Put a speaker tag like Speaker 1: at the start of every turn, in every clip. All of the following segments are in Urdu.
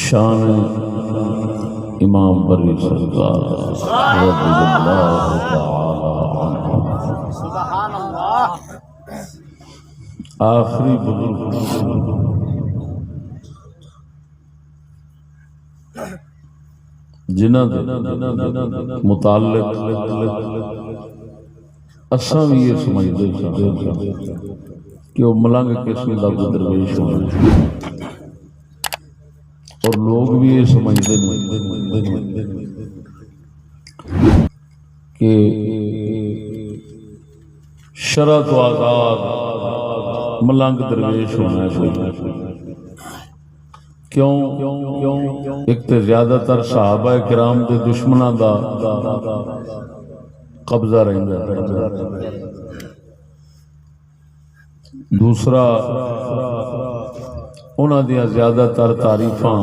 Speaker 1: شان امام بری سرکار رضی اللہ تعالی عنہ
Speaker 2: سبحان اللہ
Speaker 1: آخری بزرگ جنہ دے متعلق اساں بھی یہ سمجھتے کہ وہ ملنگ قسم کا کوئی درویش ہونا اور لوگ بھی یہ سمجھتے ہیں کہ شرع تو آزاد ملنگ درویش ہونا ہے۔ کیوں؟ ایک تو زیادہ تر صحابہ کرام دے دشمنوں دا قبضہ رہندا ہے، دوسرا انہاں دیاں زیادہ تر تعریفاں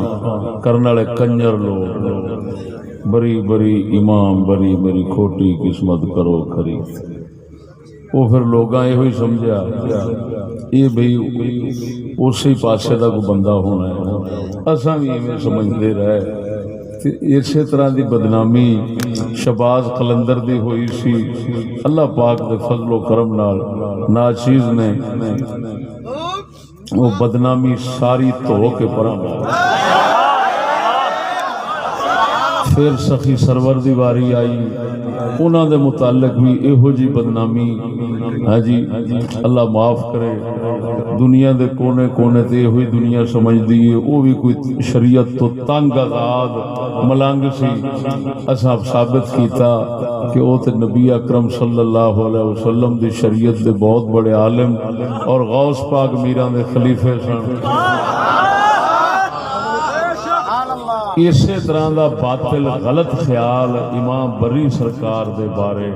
Speaker 1: کرن والے کنجر لوگ بری بری امام بری بری کھوٹی قسمت کرو کھری، وہ پھر لوگاں یہ سمجھا یہ بھئی اسی پاسے کا کوئی بندہ ہونا ہے، اساں بھی ایویں سمجھتے رہے۔ اسی طرح دی بدنامی شہباز قلندر دی ہوئی سی، اللہ پاک دے فضل و کرم نال ناچیز نے وہ بدنامی ساری دھو کے پرا پھر سخی سرور دی واری آئی، انہاں دے متعلق بھی ایہو جی بدنامی ہاں جی اللہ معاف کرے، دنیا دے کونے کونے تے ایہی دنیا سمجھ دیئے وہ بھی کوئی شریعت تو تنگ آزاد ملنگ سی۔ اساں ثابت کیتا کہ وہ تے نبی اکرم صلی اللہ علیہ وسلم دی شریعت دے بہت بڑے عالم اور غوث پاک میران دے خلیفے سن۔ اسی طرح دا باطل غلط خیال امام بری سرکار دے بارے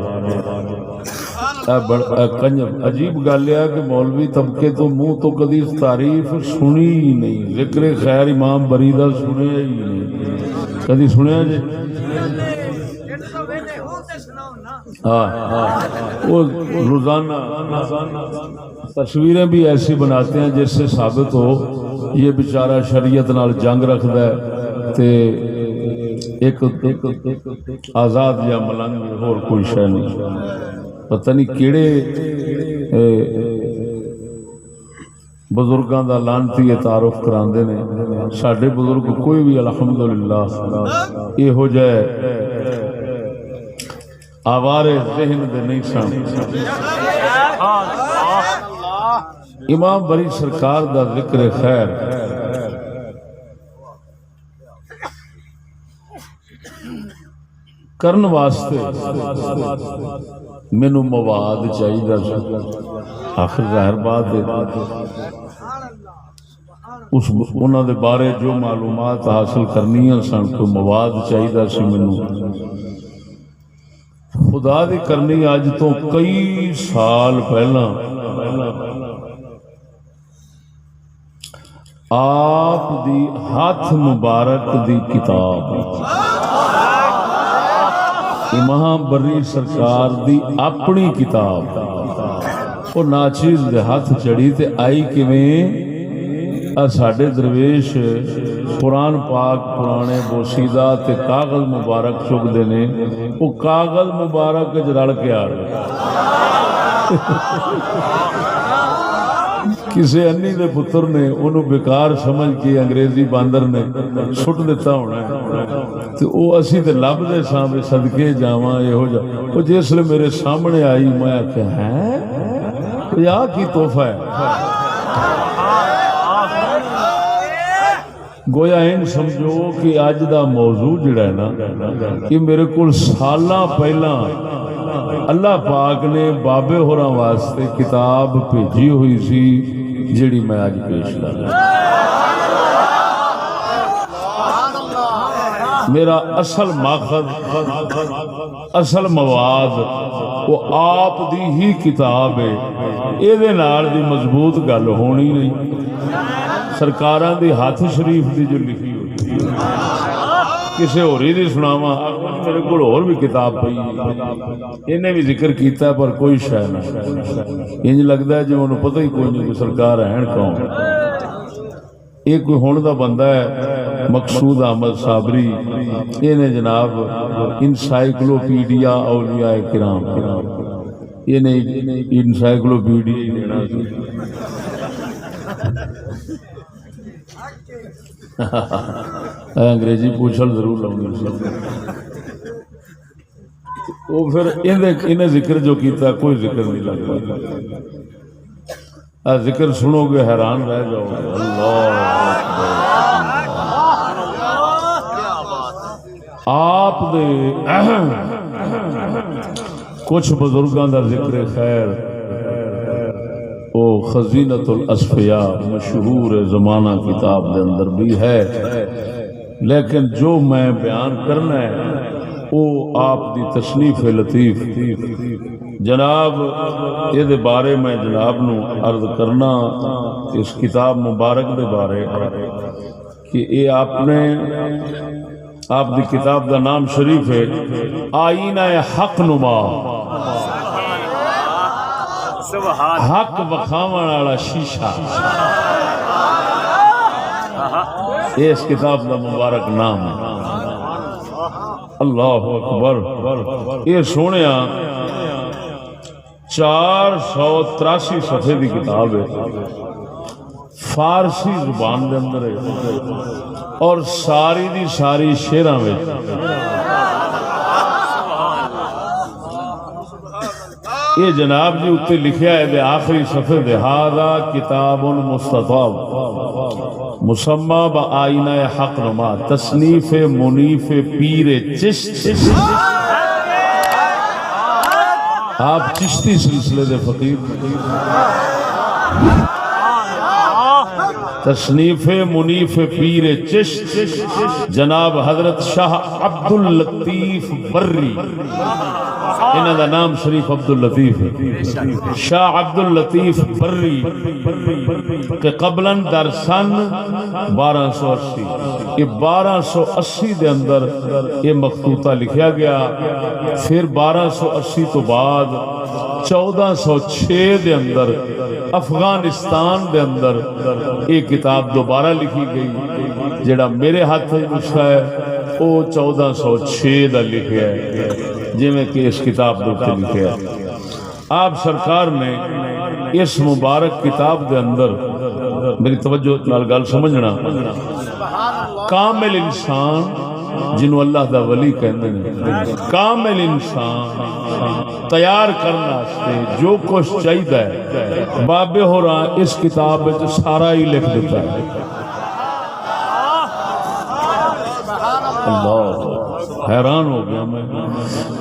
Speaker 1: عجیب گل ہے کہ مولوی طبقے تو منہ تو کدی تعریف سنی ہی نہیں، ذکر خیر امام بری دا سنیا ہی نہیں، کدی سنیا جی؟ وہ روزانہ تصویریں بھی ایسی بناتے ہیں جس سے ثابت ہو یہ بیچارہ شریعت نال جنگ رکھتا ہے تے ایک آزاد یا ملنگ اور کوئی شے نہیں۔ پتہ نہیں کیڑے بزرگاں دا لانتی تعارف کراندے نے، ساڈے بزرگ کوئی بھی الحمدللہ یہو جے آوارے ذہن دے نہیں سن۔ امام بری سرکار دا ذکر خیر کرن واسطے مینوں مواد چاہیے، آخر ظاہر بات ہے اس انہاں دے بارے جو معلومات حاصل کرنیاں سن کوئی مواد چاہیے سی مینوں، خدا دی کرنی اج تو کئی سال پہلا آپ دی ہاتھ مبارک دی کتاب امام بری سرکار دی اپنی کتاب وہ ناچیز دے ہاتھ چڑھی تے آئی کیویں ساڈے درویش قرآن پاک پرانے بوسیدہ تے کاغذ مبارک چک دے نے، وہ کاغذ مبارک رل کے آ رہے کسی انی دے پتر نے انہوں بیکار سمجھ کے انگریزی باندر نے سٹ دیتا ہونا ہے، تو وہ اسی تے لب دے سامنے صدقے جاواں یہو جا وہ جس لئے میرے سامنے آئی میں آکھیا ہے یا کی تحفہ ہے، گویا ان سمجھو کہ آج دا موضوع جڑا ہے نا کہ میرے کل سالاں پہلا اللہ پاک نے بابے ہوراں واسطے کتاب بھیجی ہوئی سی جڑی میں آج پیش کر رہا میرا اصل ماخذ اصل مواد وہ آپ دی ہی کتاب ہے، اے دے نال دی مضبوط گل ہونی نہیں، سرکاراں دی ہاتھ شریف دی جو لکھی ہوئی کسی ہوری دی سناواں میرے کول اور بھی کتاب پئی انہیں بھی ذکر کیتا پر کوئی شے نہیں، انج لگدا ہے جو انہوں پتہ ہی کوئی نہیں سرکار ہیں کون، یہ کوئی ہون دا بندہ ہے مقصود احمد صابری انہیں جناب انسائکلوپیڈیا اولیاء کرام انہیں انسائکلوپیڈیا ہی لینا انگریزی پوچھل ضرور لاؤں وہ پھر انہیں ذکر جو کیتا کوئی ذکر نہیں لگتا ذکر سنو گے حیران رہ جاؤ گے اللہ آپ دے کچھ بزرگاں دا ذکر خیر او خزینۃ الاسفیاء مشہور زمانہ کتاب دے اندر بھی ہے لیکن جو میں بیان کرنا ہے وہ آپ دی تصنیف لطیف جناب یہ بارے میں جناب نو عرض کرنا اس کتاب مبارک دے بارے کہ یہ آپ نے آپ دی کتاب دا نام شریف ہے آئینہ حق نما حق وکھاون والا شیشہ یہ اس کتاب دا مبارک نام ہے اللہ اکبر یہ سونیا 483 صفحے دی کتاب ہے فارسی زبان دے اندر ہے اور ساری دی ساری شعراں وچ یہ جناب جی اتنے لکھیا ہے دے آخری صفحے دے ھذا کتاب مستطاب مسمى بآئینہ حق نما تصنیف منیف پیر چشت آپ چشتی سلسلے دے فقیر تصنیف منیف پیر چشت جناب حضرت شاہ عبداللطیف بری انہاں دا نام شریف عبداللطیف ہے شاہ عبداللطیف بری کہ قبلاً در سن 1280 یہ 1280 دے اندر یہ مخطوطہ لکھیا گیا پھر 1280 تو بعد 1406 دے اندر افغانستان دے اندر یہ کتاب دوبارہ لکھی گئی جڑا میرے ہاتھ نسخہ ہے وہ 1406 دا لکھیا ہے جی میں کہ اس کتاب دوتے لکھیا ہے آپ سرکار نے اس مبارک کتاب دے اندر میری توجہ نال گل سمجھنا کامل انسان جنہوں اللہ دا ولی کہندے ہیں کامل انسان تیار کرنا سے جو کچھ چاہیے ہے بابے ہو رہا اس کتاب میں سارا ہی لکھ دیتا ہے اللہ حیران ہو گیا میں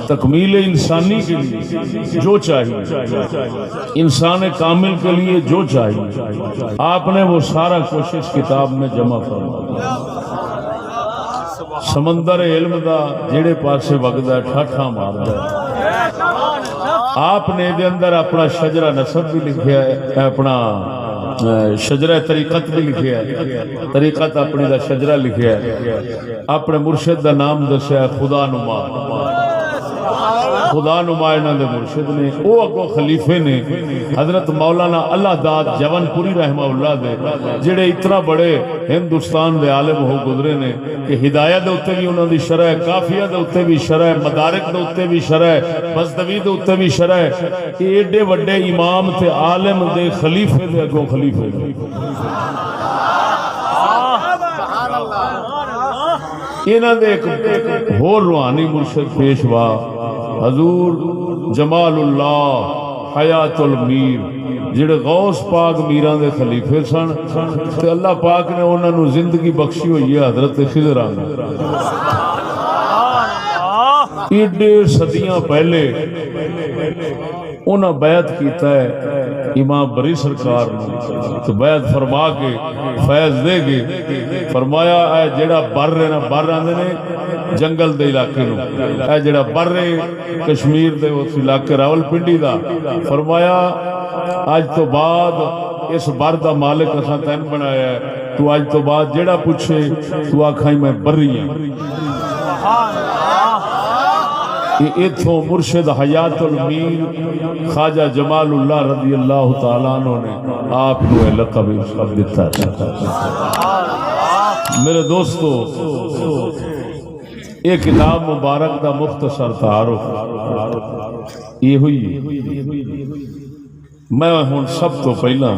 Speaker 1: تکمیل انسانی کے لیے جو چاہیے انسان کامل کے لیے جو چاہیے آپ نے وہ سارا کچھ اس کتاب میں جمع فرمایا سمندر علم دا جڑے پاسے وگدا ہے ٹھاٹھا ماردا ہے آپ نے دے اندر اپنا شجرہ نسب بھی لکھیا ہے اپنا شجرہ طریقت بھی لکھیا ہے طریقت اپنی دا شجرہ لکھیا ہے اپنے مرشد دا نام دسیا ہے خدا نما خدا نمائنہ دے مرشد نے او اگو خلیفے نے حضرت مولانا اللہ داد جون پوری رحمہ اللہ دے جڑے اتنا بڑے ہندوستان دے عالم ہو گزرے نے کہ ہدایت دے اتے بھی انہوں دی شرح کافیہ دے اتے بھی شرح مدارک دے اتے بھی شرح بزدوی دے اتے بھی شرح کہ ایڈے وڈے امام تے عالم دے خلیفے دے اگو خلیفے دے انہوں دے ایک ہور روحانی مرشد پیشوا حضور جمال اللہ حیات المیر جڑے غوث پاک میران دے خلیفے سن تے اللہ پاک نے انہوں نے زندگی بخشی ہوئی ہے حضرت خضر آنگا ایڈے صدیاں پہلے انہوں بیعت کیتا ہے امام بری سرکار نے تو بیعت فرما کے فیض دے گے فرمایا اے جڑا بر رہے نا بر آندے نے جنگل دے علاقے نو اے جڑا بر رہے کشمیر دے اس علاقے راول پنڈی دا فرمایا آج تو بعد اس بر دا مالک اساں تین بنایا ہے تو آج تو بعد جڑا پوچھے تو آکھائی میں بری ہیں ایتھوں مرشد حیات المیر خواجہ جمال اللہ رضی اللہ تعالیٰ عنہ نے آپ کو لقب دیتا ہے میرے دوستو یہ کتاب مبارک دا مختصر تعارف یہ ہوئی میں ہوں سب تو پہلا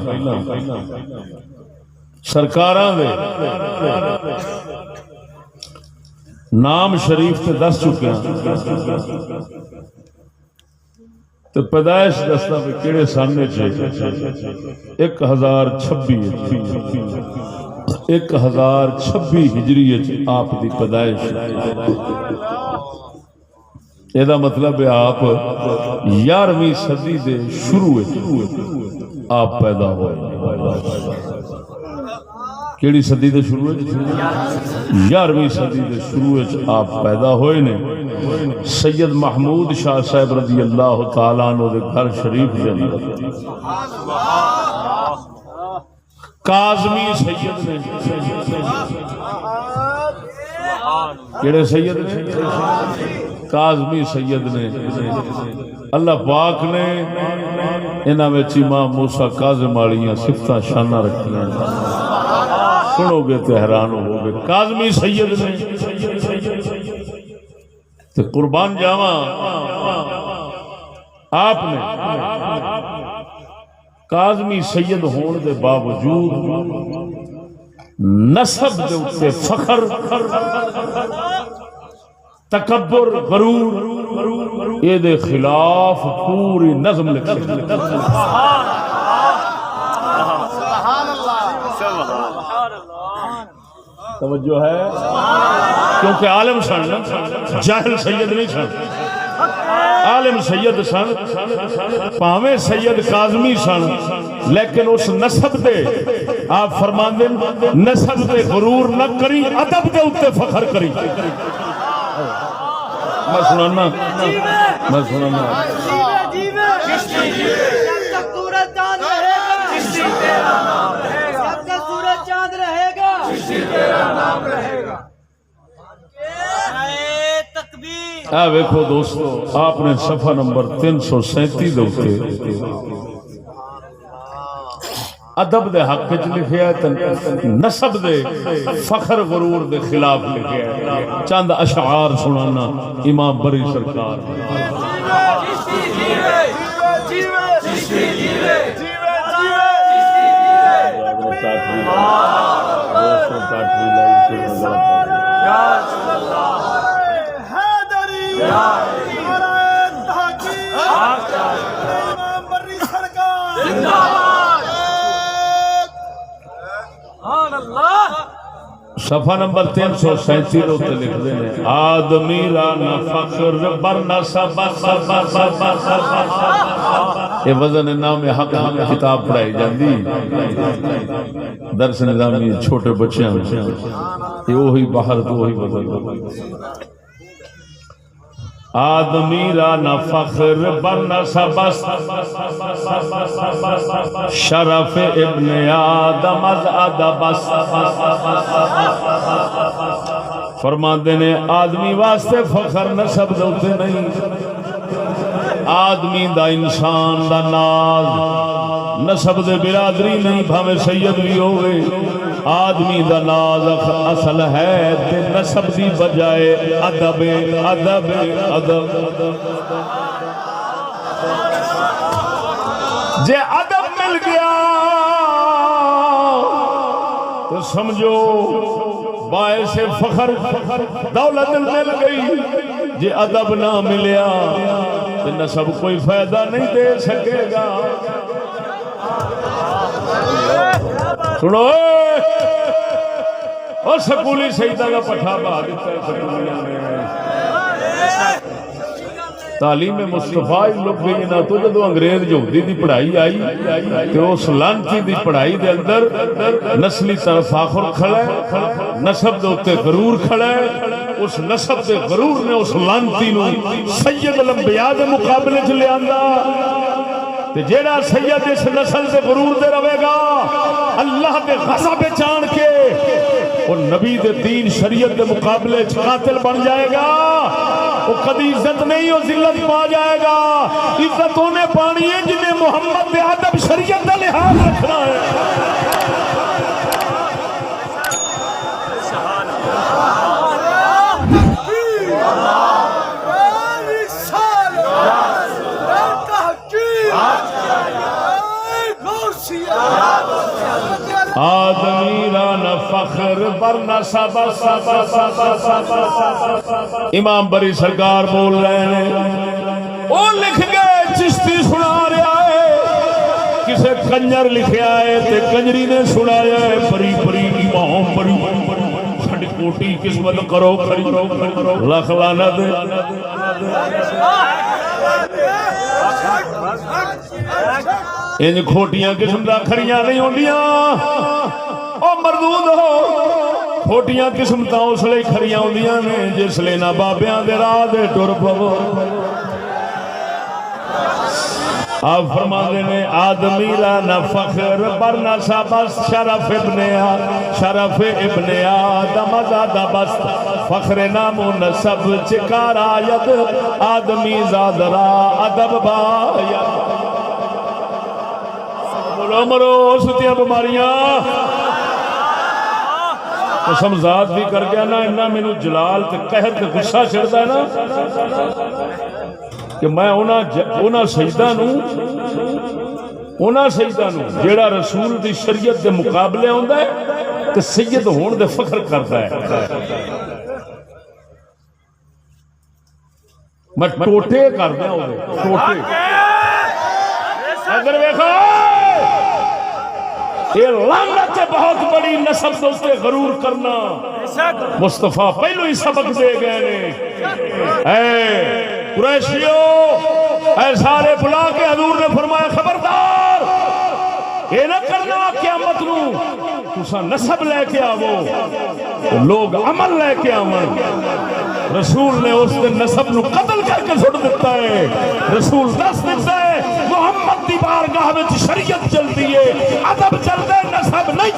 Speaker 1: سرکاراں دے نام شریف تے دس چکے ہیں تو پیدائش دستا بھی کیڑے سامنے چاہیے 1026 ہجری آپ دی پیدائش یہ مطلب ہے آپ 11ویں صدی دے شروع آپ پیدا ہوئے کیڑی صدی دے شروع 11ویں صدی دے شروع آپ پیدا ہوئے نے سید محمود شاہ صاحب رضی اللہ تعالیٰ عنہ دے گھر شریف دے اندر کاظمی سید نے کیڑے سید نے کاظمی سید نے اللہ پاک نے انہاں وچ امام موسیٰ کاظم والیاں صفتاں شاناں رکھیاں سنو گے تو حیران ہو گے کاظمی سید نے تو قربان جاواں آپ نے کاظمی سید ہون دے باوجود نسب دے اوتے فخر تکبر غرور یہ دے خلاف پوری نظم لکھی توجہ ہے کیونکہ عالم سن جاہل سید نہیں سن عالم سید سن پاویں سید کاظمی سن لیکن اس نسب دے آپ فرماندے نسب دے غرور نہ کری ادب دے اوتے فخر کری میں سنانا ویکھو دوستو آپ نے صفحہ نمبر 337 دے ادب دے حق وچ لکھیا ہے نسب دے فخر غرور دے خلاف لکھیا ہے چند اشعار سنانا امام بری سرکار صفحہ نمبر 337 ہوتے لکھ دے ہیں آدمی رانا فخر برنا سب یہ وزن نام حق ہمیں کتاب پڑھائی جاندی درس نظامی چھوٹے بچے ہیں یہ وہی باہر تو وہی وزن آدمی رانا فخر برنا سب شرف ابن آدم از ادب فرماندے نے آدمی واسطے فخر نسب دوتے نہیں آدمی دا انسان دا ناز نسب دے برادری نہیں بھاوے سید بھی ہوئے آدمی دا ناز اصل ہے تے نسب دی بجائے ادب ادب ادب جے ادب مل گیا تو سمجھو باعث فخر دولت مل گئی جے ادب نہ ملیا تو نسب کوئی فائدہ نہیں دے سکے گا سنو اور سکولی سیدہ کا پٹھا بہا دیتا ہے سکولیاں نے تعلیم مصطفیٰ لوگ گئی نہ تو جدو انگریز یہودی دی پڑھائی آئی کہ اس لانتی دی پڑھائی دے اندر نسلی تفاخر کھڑا ہے نسب دے اوتے غرور کھڑا ہے اس نسب دے غرور نے اس لانتی نو سید الانبیاء دے مقابلے چ لے آندا تے جیڑا سید اس نسل دے غرور دے رہے گا اللہ دے غضب چان کے اور نبی دے دین شریعت دے مقابلے قاتل بن جائے گا وہ کبھی عزت نہیں اور ذلت پا جائے گا عزت انہیں پانی ہے جنہیں محمد دے ادب شریعت کا لحاظ رکھنا ہے آدمی را نہ فخر ورنہ سب امام بری سرکار بول رہے ہیں، وہ لکھ گئے چشتی سنا رہا ہے، کسے کنجر لکھیا ہے تے کنجری نے سنایا ہے، بری بری امام بری چھڑ کوٹی قسمت کرو کھڑی لکھ لعنت۔ ان کھوٹیاں قسم دا کھڑیاں نہیں ہوندیاں، او مردود ہو کھوٹیاں قسم تا اس لئے کھڑیاں ہوندیاں نے جس لئے نہ بابیاں دے راہ دے ٹر پو۔ آپ فرما دینے آدمی را نہ فخر برنا سا بس شرف ابن آدم زادہ بس فخر نام و نسب چکار آید آدمی زاد را ادب باید۔ بولو مرو ستیاں بیماریاں قسم ذات بھی کر گیا نا، انہا میں نو جلال تے قہر تے غصہ چڑھتا ہے نا کہ میں اونا سجدہ نو جیڑا رسول دی شریعت دے مقابلے ہوندا ہے تے سید ہون دے فخر کرتا ہے۔ میں ٹوٹے کر دیا ہوئے ٹوٹے اگر ویکھا یہ لعنت ہے بہت بڑی نسب دوستے غرور کرنا۔ مصطفیٰ پہلو ہی سبق دے گئے نے، اے قریشیو اے سارے بلا کے حضور نے فرمایا خبردار یہ نہ کرنا قیامت نو تسا نسب لے کے آو لوگ عمل لے کے آون۔ رسول نے اس دن نسب نو قتل کر کے سٹ دیتا ہے۔ رسول دس دیتا ہے محمد دی بارگاہ وچ شریعت چلتی ہے، ادب چلتا ہے، نسب نہیں۔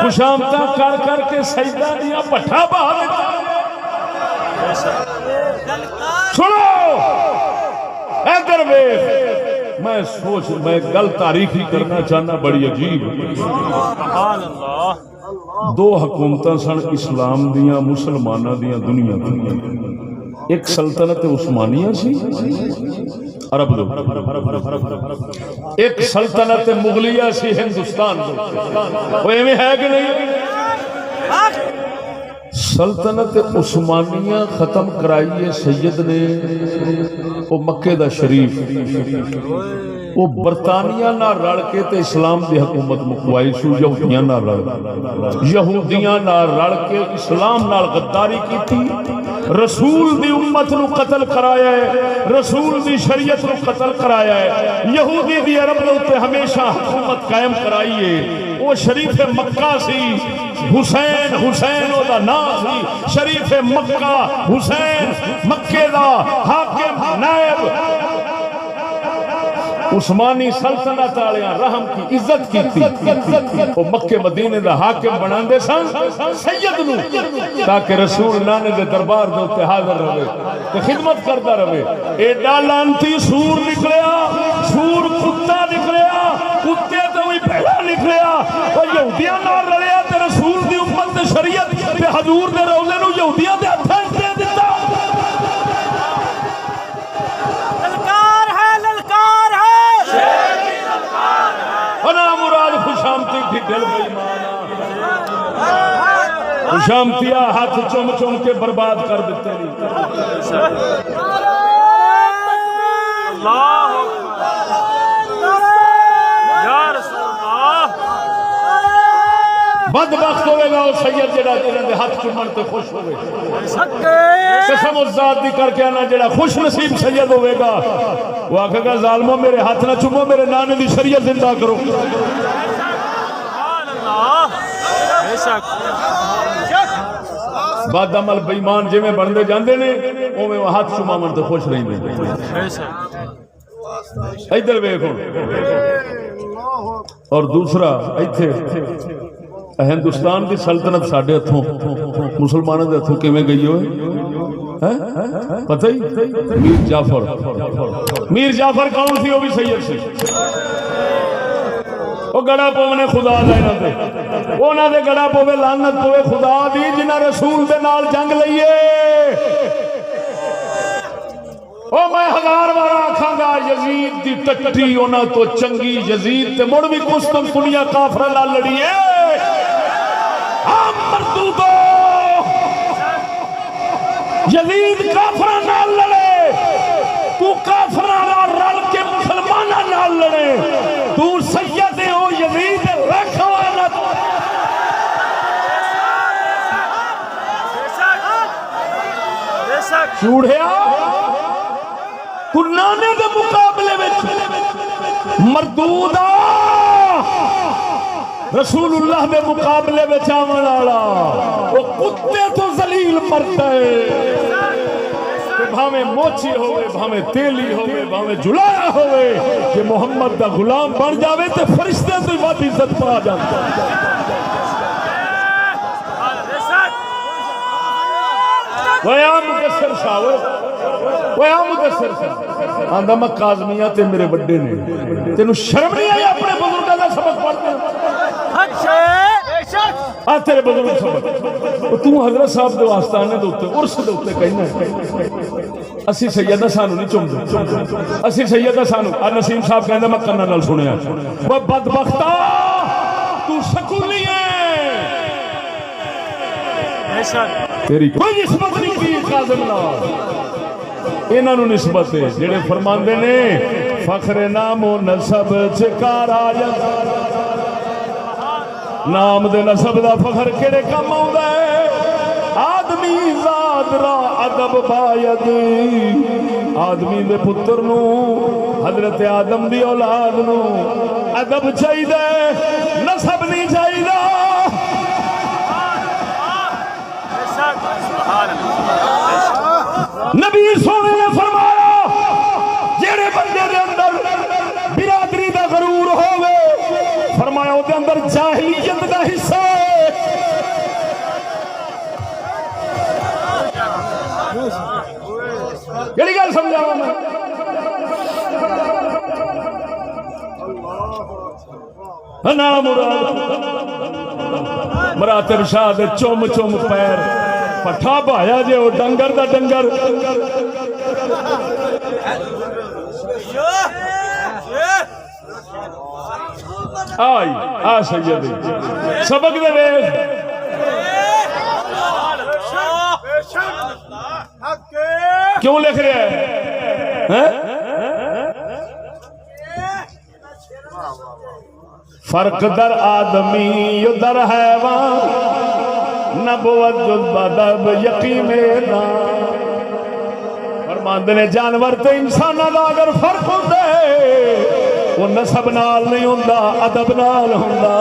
Speaker 1: خوشامتا کر کر کے سجدہ دیا پٹھا بہا دیتا ہے۔ سنو ادھر ویکھ، میں گل تاریخی کرنا چاہنا بڑی عجیب۔ دو حکومتاں سن اسلام دیاں مسلماناں دیاں دنیا دیاں، ایک سلطنت عثمانیہ سی عرب دو، ایک سلطنت مغلیہ سی ہندوستان دو۔ وہ ایویں ہے کہ نہیں؟ سلطنت عثمانیہ ختم کرائیے سید نے وہ مکے دا شریف، وہ برطانیہ نہ رل کے تے اسلام دی حکومت مکوائی سو، یہودیاں نہ رل کے اسلام نال غداری کی تھی، رسول دی امت نو قتل کرایا ہے، رسول دی شریعت نو قتل کرایا ہے، یہودی دی عرب تے ہمیشہ حکومت قائم کرائی ہے۔ وہ شریف مکہ سی، حسین او دا نام سی، شریف مکہ حسین مکے دا حاکم نائب۔ عثمانی سلطنت والیاں رحم کی عزت کی تھی، وہ مکے مدینے دا حاکم بناندے سن سید نو تاکہ رسول نانے دے دربار دے تے حاضر رہے تے خدمت کرتا رہے۔ ایڈا لعنتی سور نکلیا، سور کتا نکلیا، کتے تے وہی پہلا نکلیا، اور یہودیاں نال رلیا تے رسول دی امت تے شریعت تے حضور دے روزے نو یہودیاں دے ہتھاں وچ دے دتا۔ خوشامتی کی دل خوشامتیا ہاتھ چم چم کے برباد کر دیتے بدبخت ہوئے گا وہ سید جڑا دے ہاتھ چمن تے خوش ہوئے، قسم ذات دی کر کے آنا جڑا خوش نصیب سید ہوئے گا وہ آکھے گا ظالموں میرے ہاتھ نہ چمو، میرے نانے دی شریعت زندہ کرو۔ بد عمل بےمان جویں بنتے جاندے نے اوویں ہاتھ چماون تے خوش رہندے۔ ادھر ویکھو، اور دوسرا ایتھے ہندوستان دی سلطنت ساڈے ہتھوں مسلماناں دے ہتھوں کیویں گئی ہوئے پتہ ہی؟ میر جعفر کون سی؟ وہ بھی سید سی، وہ گڑا پونے خدا لینا دے، انہاں دے گڑا پوے لعنت پوے خدا دی جنہاں رسول دے نال جنگ لئیے۔ او میں 1000 بار آکھاں گا یزید دی ٹٹی انہاں تو چنگی یزید تے مڑ بھی قسطنطنیہ کافراں نال لڑی ہے ہم مردودو یزید کافراں نال لڑے تو کافراں نال رل کے مسلماناں نال لڑے تو سید ہو یزید رکھوانا چوڑیا تو نانے دے مقابلے وچ مردودا رسول اللہ دے مقابلے وچ آون والا او کتے تو ذلیل مرتا ہے کہ بھاویں موچی ہوئے بھاویں تیلی ہوئے بھاویں جلایا ہوئے کہ محمد دا غلام بن جاوے تے فرشتے تو بات عزت پا جاتا ویا مدثر صاحب ویا مدثر صاحب آندا میں کاظمیہ تے میرے بڑے نے تینوں شرم نہیں آئی اپنے بزرگاں دا سبق پڑھتے آ تیرے بزرگ سبق تو حضرت صاحب دے آستانے دے اوتے عرس دے اوتے کہنا ہے اسی سیدہ سانو نہیں چومدے اسی سیدہ سانو آ نسیم صاحب کہندا میں کنا نال سنیا وہ بدبختا تو سکولی ہے تیری کوئی نسبت نہیں کی کاظم نال انہاں نو نسبت ہے جڑے فرماندے نے فخر نام و نسب چکار آیا نام دے نسب دا فخر کیڑے کم آوندا ہے آدمی ذات را ادب باید آدمی دے پتر نو حضرت آدم دی اولاد نو ادب چاہیے نسب نہیں چاہیے نبی سونے نے فرمایا جڑے بندے دے اندر برادری دا غرور ہوے فرمایا او دے اندر جاہلیت دا حصہ ہے کیڑی گل سمجھاواں میں انا مراتب شاہ دے چوم چوم پیر پٹھا بھایا جے وہ ڈنگر دا ڈنگر آئی آ سیدی سبق دے ویکھ کیوں لکھ رہے ہیں فرق در آدمی در حیوان نبوت جز بدب یقین دان فرماندے نے جانور تے انسان دا اگر فرق ہوندا ہے وہ نسب نال نہیں ہوندا ادب نال ہوندا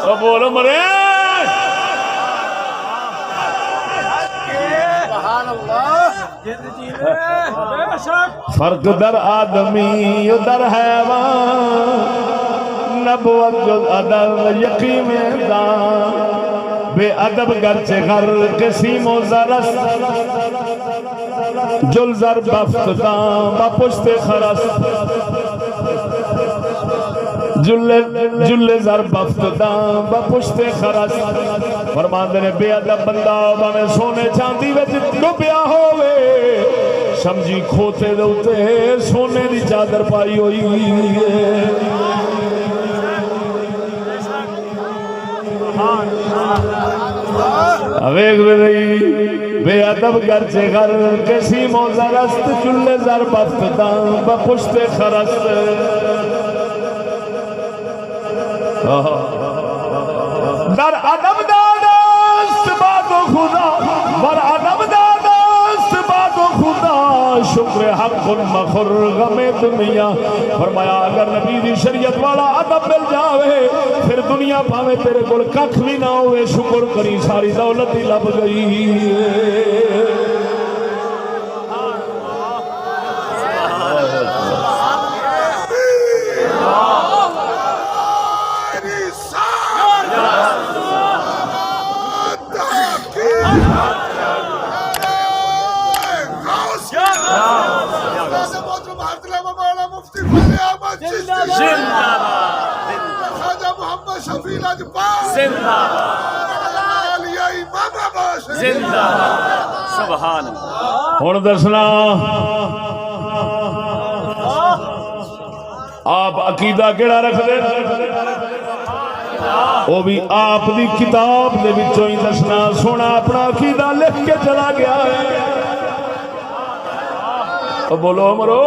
Speaker 1: او بولو مرے سبحان اللہ فرق در آدمی در حیوان نبوت جز ادب یقین دان بے ادب گرچہ غر قسیم و زرس جل زر بفت دان با پشت خرس جل زر بفت دان با پشت خرس فرماندے نے بے ادب بندہ باویں سونے چاندی وچ ڈوبیا ہوئے سمجھی کھوتے دے اوتے سونے دی چادر پائی ہوئی ہے اویگ رہی بے ادب گرچہ غر کسی موزرست چلے زر بفتدان بپشت خرست در ادب دادست بات و خدا بر ادب دادست بات و خدا شکر حق مخر غم دنیا فرمایا اگر نبی دی شریعت والا ادب مل جاوے پھر دنیا پاوے تیرے کول ککھ بھی نہ ہوئے شکر کری ساری دولت ہی لب گئی
Speaker 2: زندہ سبحان
Speaker 1: ہوں دسنا آپ عقیدہ کیڑا رکھتے وہ بھی آپ دی کتاب دے وچوں ہی دسنا. سونا اپنا عقیدہ لکھ کے چلا گیا ہے. بولو مرو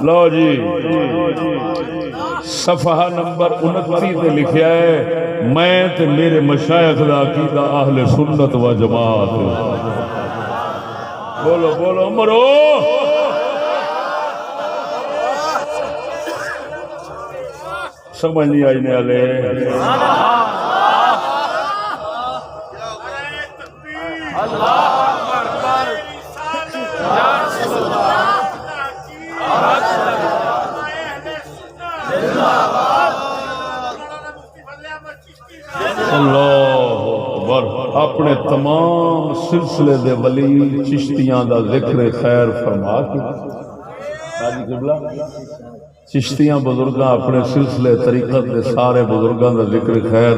Speaker 1: لو جی صفحہ نمبر 29 تے لکھیا ہے میں تے میرے مشائخ دا عقیدہ اہل سنت و جماعت. بولو بولو مرو سمجھ نہیں آئی نے والے. اپنے تمام سلسلے دے ولی چشتیاں دا ذکر خیر فرما کے چشتیاں بزرگاں اپنے سلسلے طریقت دے سارے بزرگاں دا ذکر خیر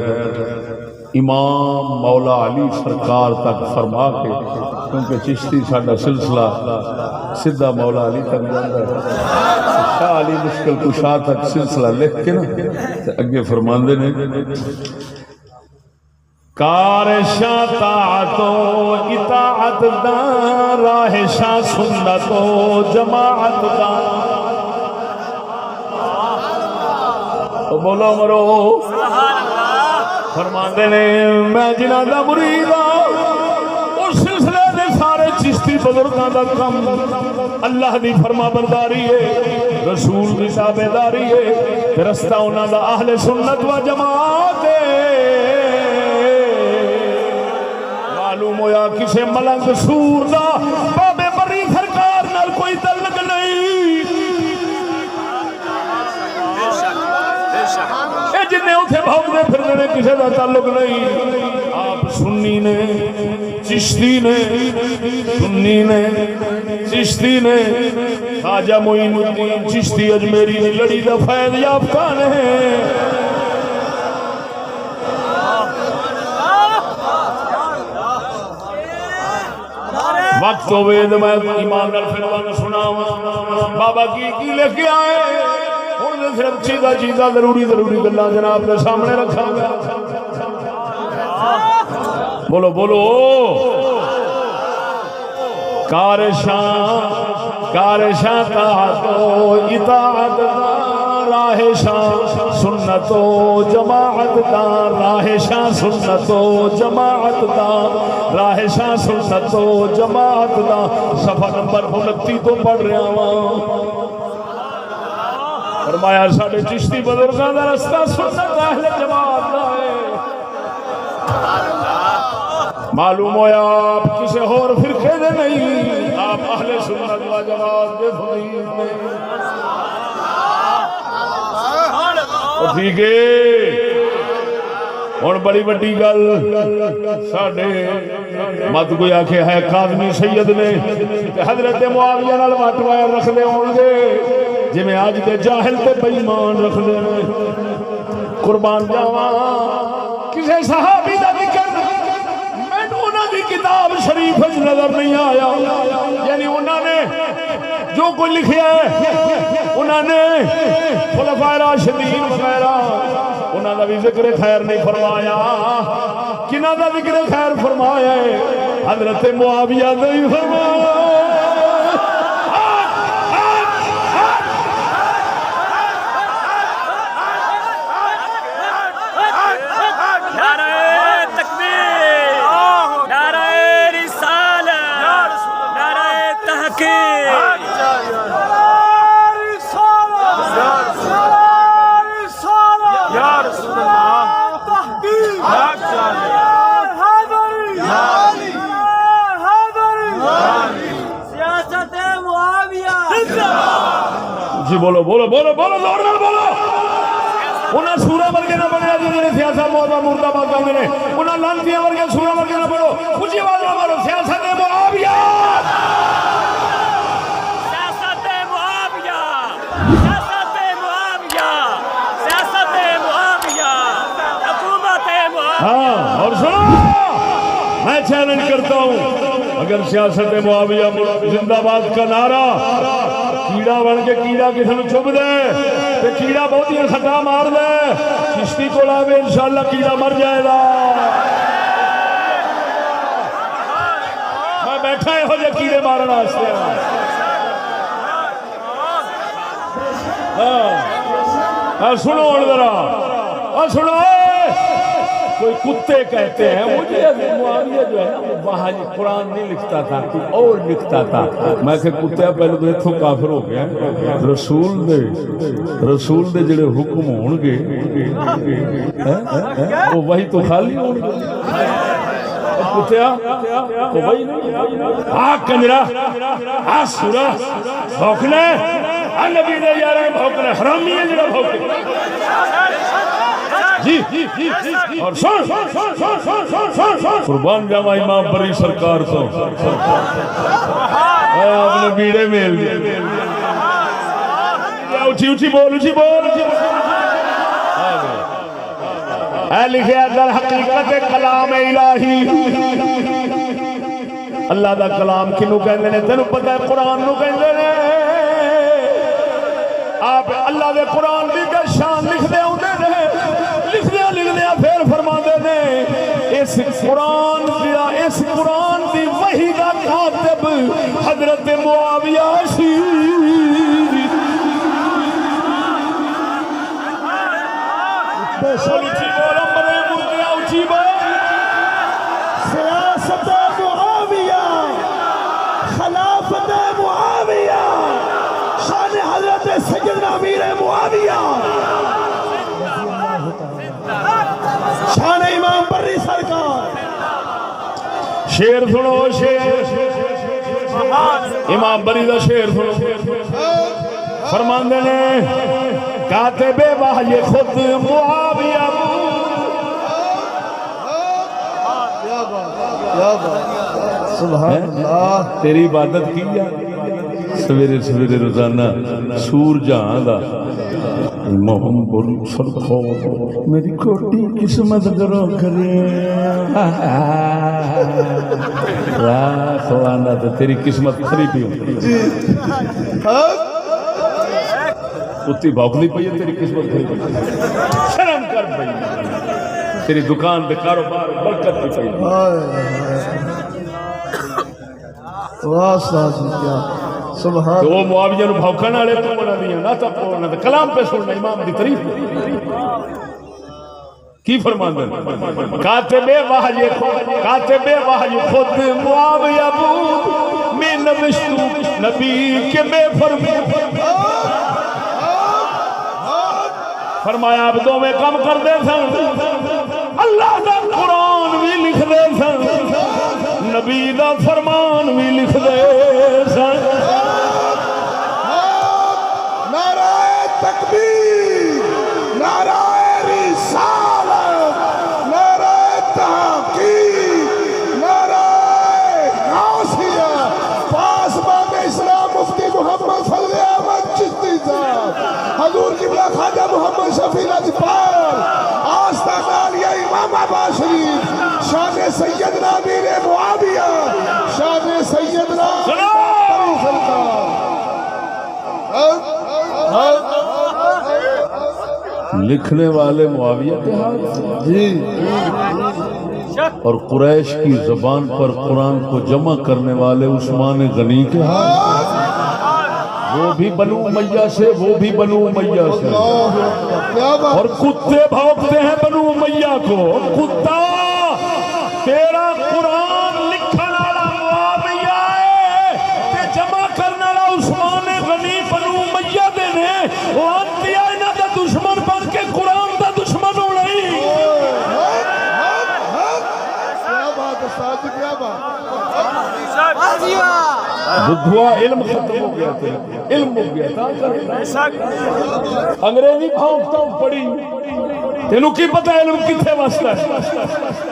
Speaker 1: امام مولا علی سرکار تک فرما کے کیونکہ چشتی ساڈا سلسلہ سیدھا مولا علی تک جاندا ہے. شاہ علی مشکل کشا تک سلسلہ لکھ کے نا اگے فرماندے نے کار شاہ طاعت و اطاعت دا راہ شاہ سنت و جماعت دا. بولو مرو فرماندے نے میں جنہاں دا مرید ہاں اس سلسلے دے سارے چشتی بزرگاں دا کم اللہ دی فرما برداری ہے رسول دی تابعداری ہے رستہ انہاں دا اہل سنت و جماعت ہے. معلوم ہویا کسے ملنگ سور دا بابے بری سرکار نال کوئی تعلق نہیں. اے جنے اتھے بھاؤ دے پھر نے کسے دا تعلق نہیں. آپ سنی نے چشتی نے سنی نے چشتی نے خواجہ معین الدین چشتی اجمیری نے لڑی دا فیض یافتہ نے. وقت ہوئے تو میں ایمان نال فرمان سناواں بابا کی لے کے آئے ہن صرف چیزاں ضروری گلاں جناب دے سامنے رکھاں گا. بولو بولو کارشاں طاعت و اطاعت راہ شاہ سنت و جماعت دا راہ شاہ سنت و جماعت دا راہ شاہ سنت و جماعت دا. صفحہ نمبر 29 تو پڑھ رہا ہوں. فرمایا ساڈے چشتی بزرگاں دا رستہ سنت اہل جماعت دا ہے. معلوم ہویا آپ کسے اور فرقے دے نہیں آپ اہل سنت و جماعت دے فقیر نے. ٹھیک ہے ہن بڑی بڑی گل ساڈے مت کوئی آکھے ہے کاظمی سید نے حضرت معاویہ نال وٹ وائر رکھدے ہون گے جویں اج دے جاہل تے بے ایمان رکھدے نے. قربان جاواں کسے صحابی دا ذکر مینوں انہاں دی کتاب شریف وچ نظر نہیں آیا. یعنی انہاں نے جو کوئی لکھیا ہے انہوں نے خلفائے راشدین وغیرہ انہوں نے بھی ذکر خیر نہیں فرمایا. کنہ دا ذکر خیر فرمایا ہے حضرت معاویہ نے ہی فرمایا. جی بولو بولو بولو بولو زور نال بولو. انہاں سورہ ورگے نہ بنیا جنہاں سیاست مولا مردہ باد کہندے نے انہاں لانتیاں ورگے سورہ ورگے نہ پڑھو. اونچی آواز نال بولو سیاست معاویہ سیاست معاویہ سیاست معاویہ سیاست معاویہ حکومت معاویہ. ہاں اور سنو میں چیلنج کرتا ہوں اگر سیاست معاویہ زندہ باد کا نعرہ کیڑا بن کے کیڑا کسی نے چب دے تو کیڑا بہت ہی خطا مار دے چشتی کو لاوے انشاءاللہ کیڑا مر جائے گا میں بیٹھا ہے ہو جائے کیڑے مارنا واسطے سنو ذرا سنو کوئی کتے کہتے ہیں مجھے معاویہ جو ہے وہاں قرآن نہیں لکھتا تھا کوئی اور لکھتا تھا میں کہ کتے پہلے تو اتوں کافر ہو گیا رسول دے جڑے حکم ہون گے وہ وہی تو خالی ہون گے کتیا تو وہی نہیں کنجرا سورا بھوکنا نبی دے یار بھوکنا حرامی ہے جڑا بھوکے جی اور سن قربان جاوا امام بری سرکار تو آپ نے بیڑے میل اچھی اچھی بول اچھی بول اے لکھے در حقیقت کلام الہی اللہ دا کلام کنو کہندے نے تینوں پتہ ہے قرآن نو کہندے نے آپ اللہ دے قرآن دی شان لکھ دے ہوندے نے لکھدیا پھر فرماندے نے اس قرآن دی وحی دا کاتب حضرت معاویہ سی
Speaker 2: سیاست معاویہ خلافت معاویہ شان حضرت سیدنا امیر معاویہ شان امام بری سرکار
Speaker 1: شیر سنو شیر امام بری دا شیر سنو فرماندے نے کاتب وحی خود معاویہ
Speaker 2: سبحان اللہ
Speaker 1: تیری عبادت کی جا سویرے سویرے روزانہ سور جہاں دا محمد سرکار میری کوٹی قسمت کرو کرے خوانا تو تیری قسمت خریدی ہو اتنی بھوکلی پئی ہے تیری قسمت خریدی شرم کر پئی تیری دکان پہ کاروبار برکت بھی پئی
Speaker 2: سبحان
Speaker 1: تو وہ معاویہ نو بھوکن والے تو بنا دیا نہ تو نہ کلام پہ سننا امام دی تعریف کی فرماندے کاتب وحی خود معاویہ میں نوشتو نبی کے میں فرمایا اب دو میں کم کر دے سن اللہ دا قرآن بھی لکھ دے سن نبی دا فرمان بھی لکھ دے سن
Speaker 2: نعرہ تکبیر نعرہ رسالت نعرہ تحقیق نعرہ غوثیہ پاسبان اسلام مفتی محمد فضل احمد چشتی صاحب حضور قبلہ خواجہ محمد شفیع لاجپال آستانہ علیہ امام عباس شریف شان سیدنا امیر معاویہ شان سیدنا بری سرکار
Speaker 1: لکھنے والے معاویہ کے ہاتھ جی اور قریش کی زبان پر قرآن کو جمع کرنے والے عثمان غنی کے ہاتھ وہ بھی بنو امیہ سے وہ بھی بنو امیہ سے اور کتے بھونکتے ہیں بنو امیہ کو کتا تیرا قرآن لکھن والا معاویہ ہے تے جمع کرنے والا عثمان غنی بنو امیہ دے نے وہ انتیا انہاں دا دشمن بن کے قرآن دا دشمن ہو رہی
Speaker 2: کیا بات ہے ساتھ کیا بات
Speaker 1: بدھوا علم ختم ہو گیا تھا علم ہو گیا تھا انگریزی بھونکتا ہوں پڑی تینوں کی پتہ علم کتنے واسطہ ہے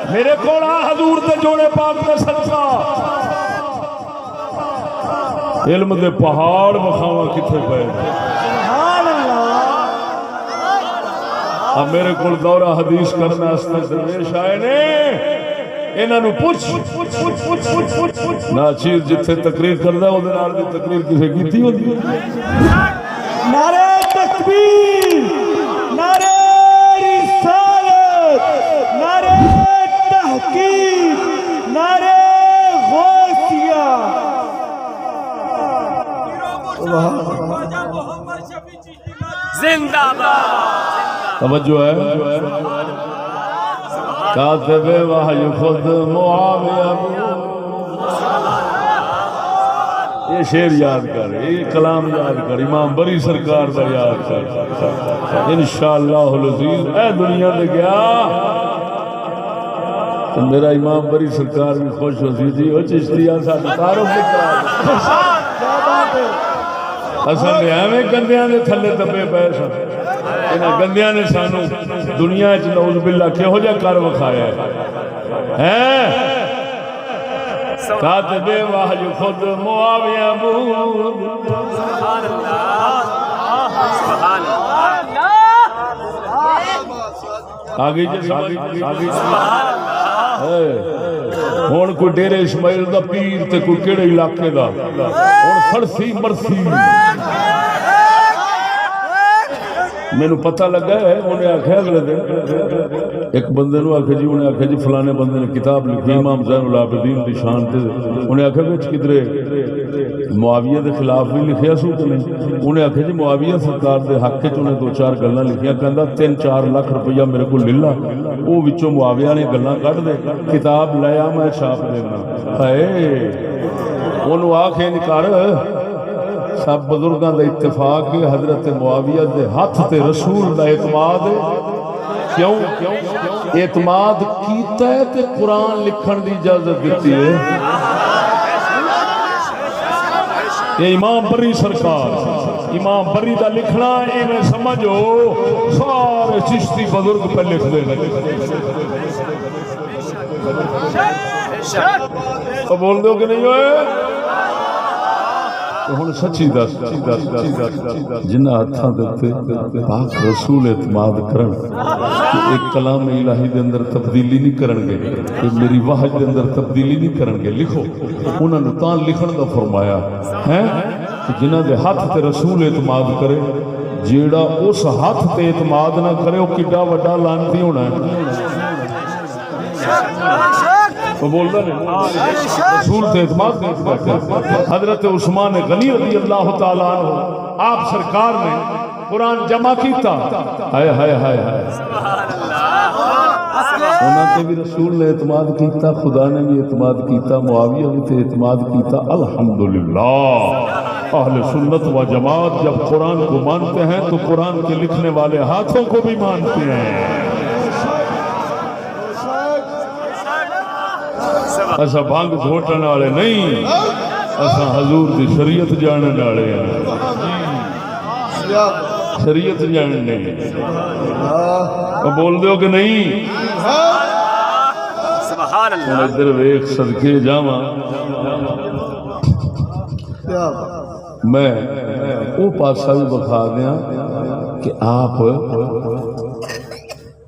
Speaker 1: میرے کوڑا حضور دے جوڑے پاک دے صدقہ علم دے پہاڑ بخاواں کتنے پئے اب میرے کول دورہ حدیث کرنا اس درویش آئے نے انہاں نو پوچھ ناچیر جتھے تقریر کردا او دے نال دی تقریر کسے کیتی ہوندی
Speaker 3: نعرہ تکبیر، نعرہ رسالت، نعرہ تحقیق، نعرہ غوثیہ۔
Speaker 4: زندہ باد۔
Speaker 1: توجہ ہے کاتب وحی خود معاویہ یہ شعر یاد کر یہ کلام یاد کر امام بری سرکار دا یاد کر انشاءاللہ العزیز اے دنیا دے گیا تو میرا امام بری سرکار بھی خوش ہو سی جی وہ چشتیاں ساتھ تعارف بھی کرا اصل نے ایویں گندیاں نے تھلے دبے پے سن انہاں گندیاں نے سانو دنیا وچ نعوذ باللہ کہو جا کر وکھایا ہے کاتب وحی خود معاویہ بود
Speaker 4: سبحان اللہ سبحان اللہ
Speaker 1: آگے ہون کوئی ڈیرے اسماعیل دا پیر تے کوئی کیڑے علاقے دا ہون فرسی مرسی مینوں پتہ لگا ہے انہیں آخیا اگلے دن ایک بندے نو آخیا جی انہیں آخیا جی فلانے بندے نے کتاب لکھی امام زین العابدین دی شان تے انہیں آخیا وچ کدھرے معاویہ دے خلاف بھی لکھیا سو کہ نہیں انہیں آخیا جی معاویہ سرکار دے حق وچ انہیں 2-4 گلاں لکھیاں کہندا 3-4 لاکھ روپیہ میرے کول لے لا او وچوں معاویہ نے گلاں کڈ دے کتاب لے آ میں چھاپ دینا ہائے اونوں آکھ انج کر سب بزرگاں دا اتفاق ہے حضرت معاویہ دے ہاتھ تے رسول دا اعتماد ہے کیوں اعتماد کیتا ہے تے قرآن لکھن دی اجازت دیتی ہے یہ امام بری سرکار امام بری دا لکھنا ایویں سمجھو سارے چشتی بزرگ پہ لکھ دے تو بول دو کہ نہیں ہوئے ہن سچی دس جنہ ہتھاں دے پاک رسول اعتماد کرن کہ ایک کلام الہی دے اندر تبدیلی نہیں کرن گے کہ میری وحی دے اندر تبدیلی نہیں کرن گے لکھو انہاں نوں تاں لکھن دا فرمایا ہے کہ جنہ دے ہاتھ تے رسول اعتماد کرے جیڑا اس ہاتھ تے اعتماد نہ کرے وہ کڈا وڈا لعنتی ہونا ہے وہ بولتا نہیں رسول تے اعتماد نہیں کرتے حضرت عثمان غنی رضی اللہ تعالیٰ عنہ آپ سرکار نے قرآن جمع کیتا ہائے ہائے ہائے ہائے انہاں تے بھی رسول نے اعتماد کیتا خدا نے بھی اعتماد کیتا معاویہ نے تے اعتماد کیتا الحمدللہ اہل سنت و جماعت جب قرآن کو مانتے ہیں تو قرآن کے لکھنے والے ہاتھوں کو بھی مانتے ہیں ایسا بھانگ گھوٹنے والے نہیں ایسا حضور دی شریعت جاننے والے ہیں شریعت جاننے بول دو کہ نہیں
Speaker 4: سبحان اللہ
Speaker 1: ادھر ویخ صدقے جاواں میں وہ پاسا بھی بکھا دیا کہ آپ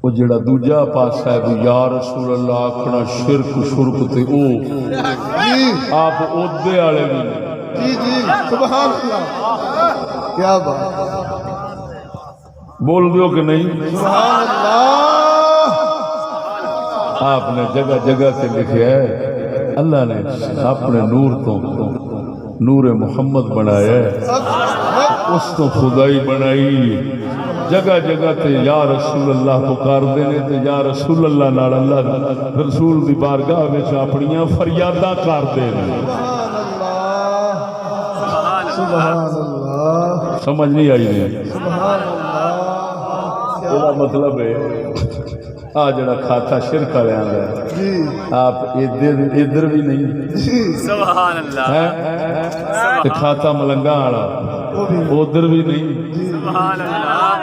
Speaker 1: وہ جڑا دوجا پاسا ہے یا رسول اللہ آکھنا شرک شرک تے او آپ اودے والے بھی
Speaker 2: جی جی سبحان اللہ کیا بات
Speaker 1: بول دیو کہ نہیں
Speaker 2: سبحان اللہ
Speaker 1: آپ نے جگہ جگہ تے لکھیا ہے اللہ نے اپنے نور تو نور محمد بنایا ہے اس تو خدائی بنائی جگہ جگہ تے یا رسول اللہ پکار دینے تے یا رسول اللہ نال اللہ رسول دی بارگاہ وچ اپنیاں فریاداں کر دینے
Speaker 2: سبحان اللہ
Speaker 1: سمجھ نہیں آئی نہیں
Speaker 2: سبحان اللہ
Speaker 1: یہ مطلب ہے آ جڑا کھاتا شرک والیاں دا
Speaker 2: جی
Speaker 1: آپ ادھر بھی نہیں
Speaker 4: سبحان اللہ
Speaker 1: تے کھاتا ملنگا والا ادھر بھی نہیں
Speaker 4: سبحان اللہ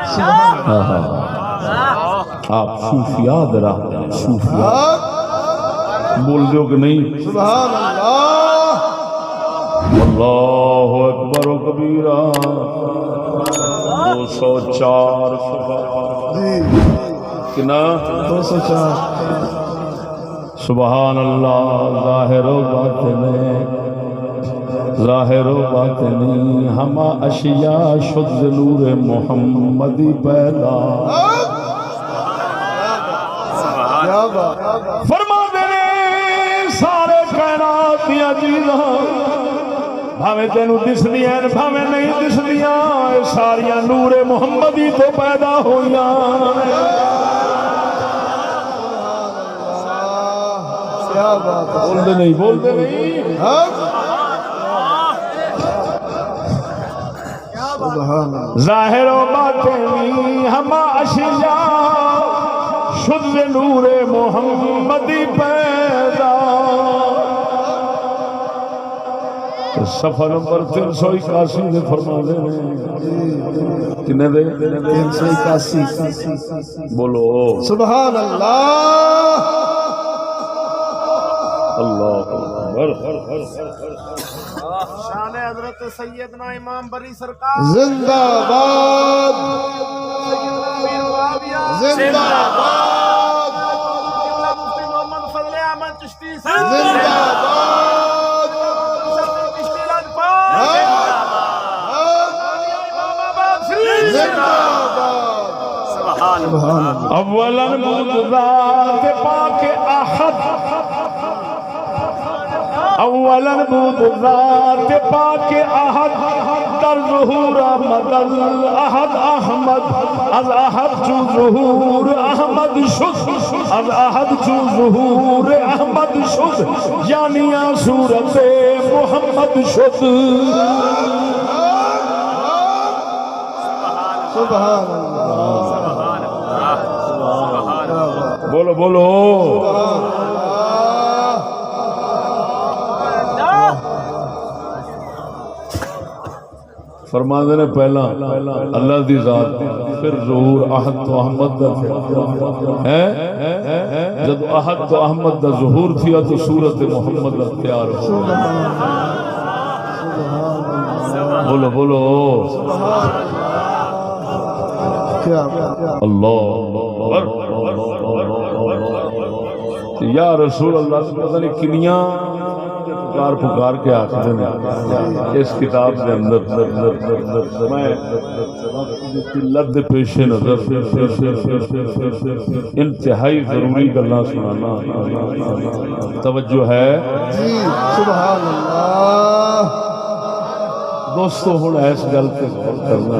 Speaker 1: آپ صوفیاء درا صوفیاء بول دو کہ نہیں
Speaker 2: سبحان اللہ
Speaker 1: اللہ اکبر و کبیرہ 204
Speaker 2: جی
Speaker 1: کنا
Speaker 2: 204
Speaker 1: سبحان اللہ ظاہر و باطن ظاہر و باطنی ہما اشیاء شد نور محمدی پیدا فرما دینے سارے کائنات دیا چیزاں بھاویں تینوں دس دیاں بھاویں نہیں دس دیاں ساریاں نور محمدی تو پیدا ہویاں بولتے نہیں بولتے نہیں ظاہر و باطنی ہما اشیاء شد نور محمدی پیدا صفحہ نمبر 381 دے فرما دے کنے دے
Speaker 2: 381
Speaker 1: بولو
Speaker 2: سبحان اللہ
Speaker 1: اللہ اکبر
Speaker 3: شان حضرت سیدنا امام بری سرکار
Speaker 2: زندہ باد زندہ باد
Speaker 3: مفتی محمد فضل احمد چشتی
Speaker 2: زندہ باد
Speaker 3: چشتی لاجپت
Speaker 2: زندہ باد
Speaker 4: سبحان اللہ
Speaker 1: اولا بودذات پاک احد اولا بودذات پاک احد در ظہور احمد الاحد احمد از احد چو ظہور احمد شد از احد چو ظہور احمد شد یعنی صورت محمد شد
Speaker 2: سبحان اللہ
Speaker 1: بولو بولو فرما نے پہلا اللہ دی ذات پھر ظہور احد تو احمد دا ہے جب احد تو احمد دا ظہور تھیا تو صورت محمد دا تیار ہو بولو بولو اللہ یا رسول اللہ پتہ نہیں کنیاں پکار پکار کے آخر ہیں اس کتاب کے اندر میں لد پیش نظر انتہائی ضروری گلاں سنانا توجہ ہے
Speaker 2: جی سبحان اللہ
Speaker 1: دوستو ہن اس گل تے غور کرنا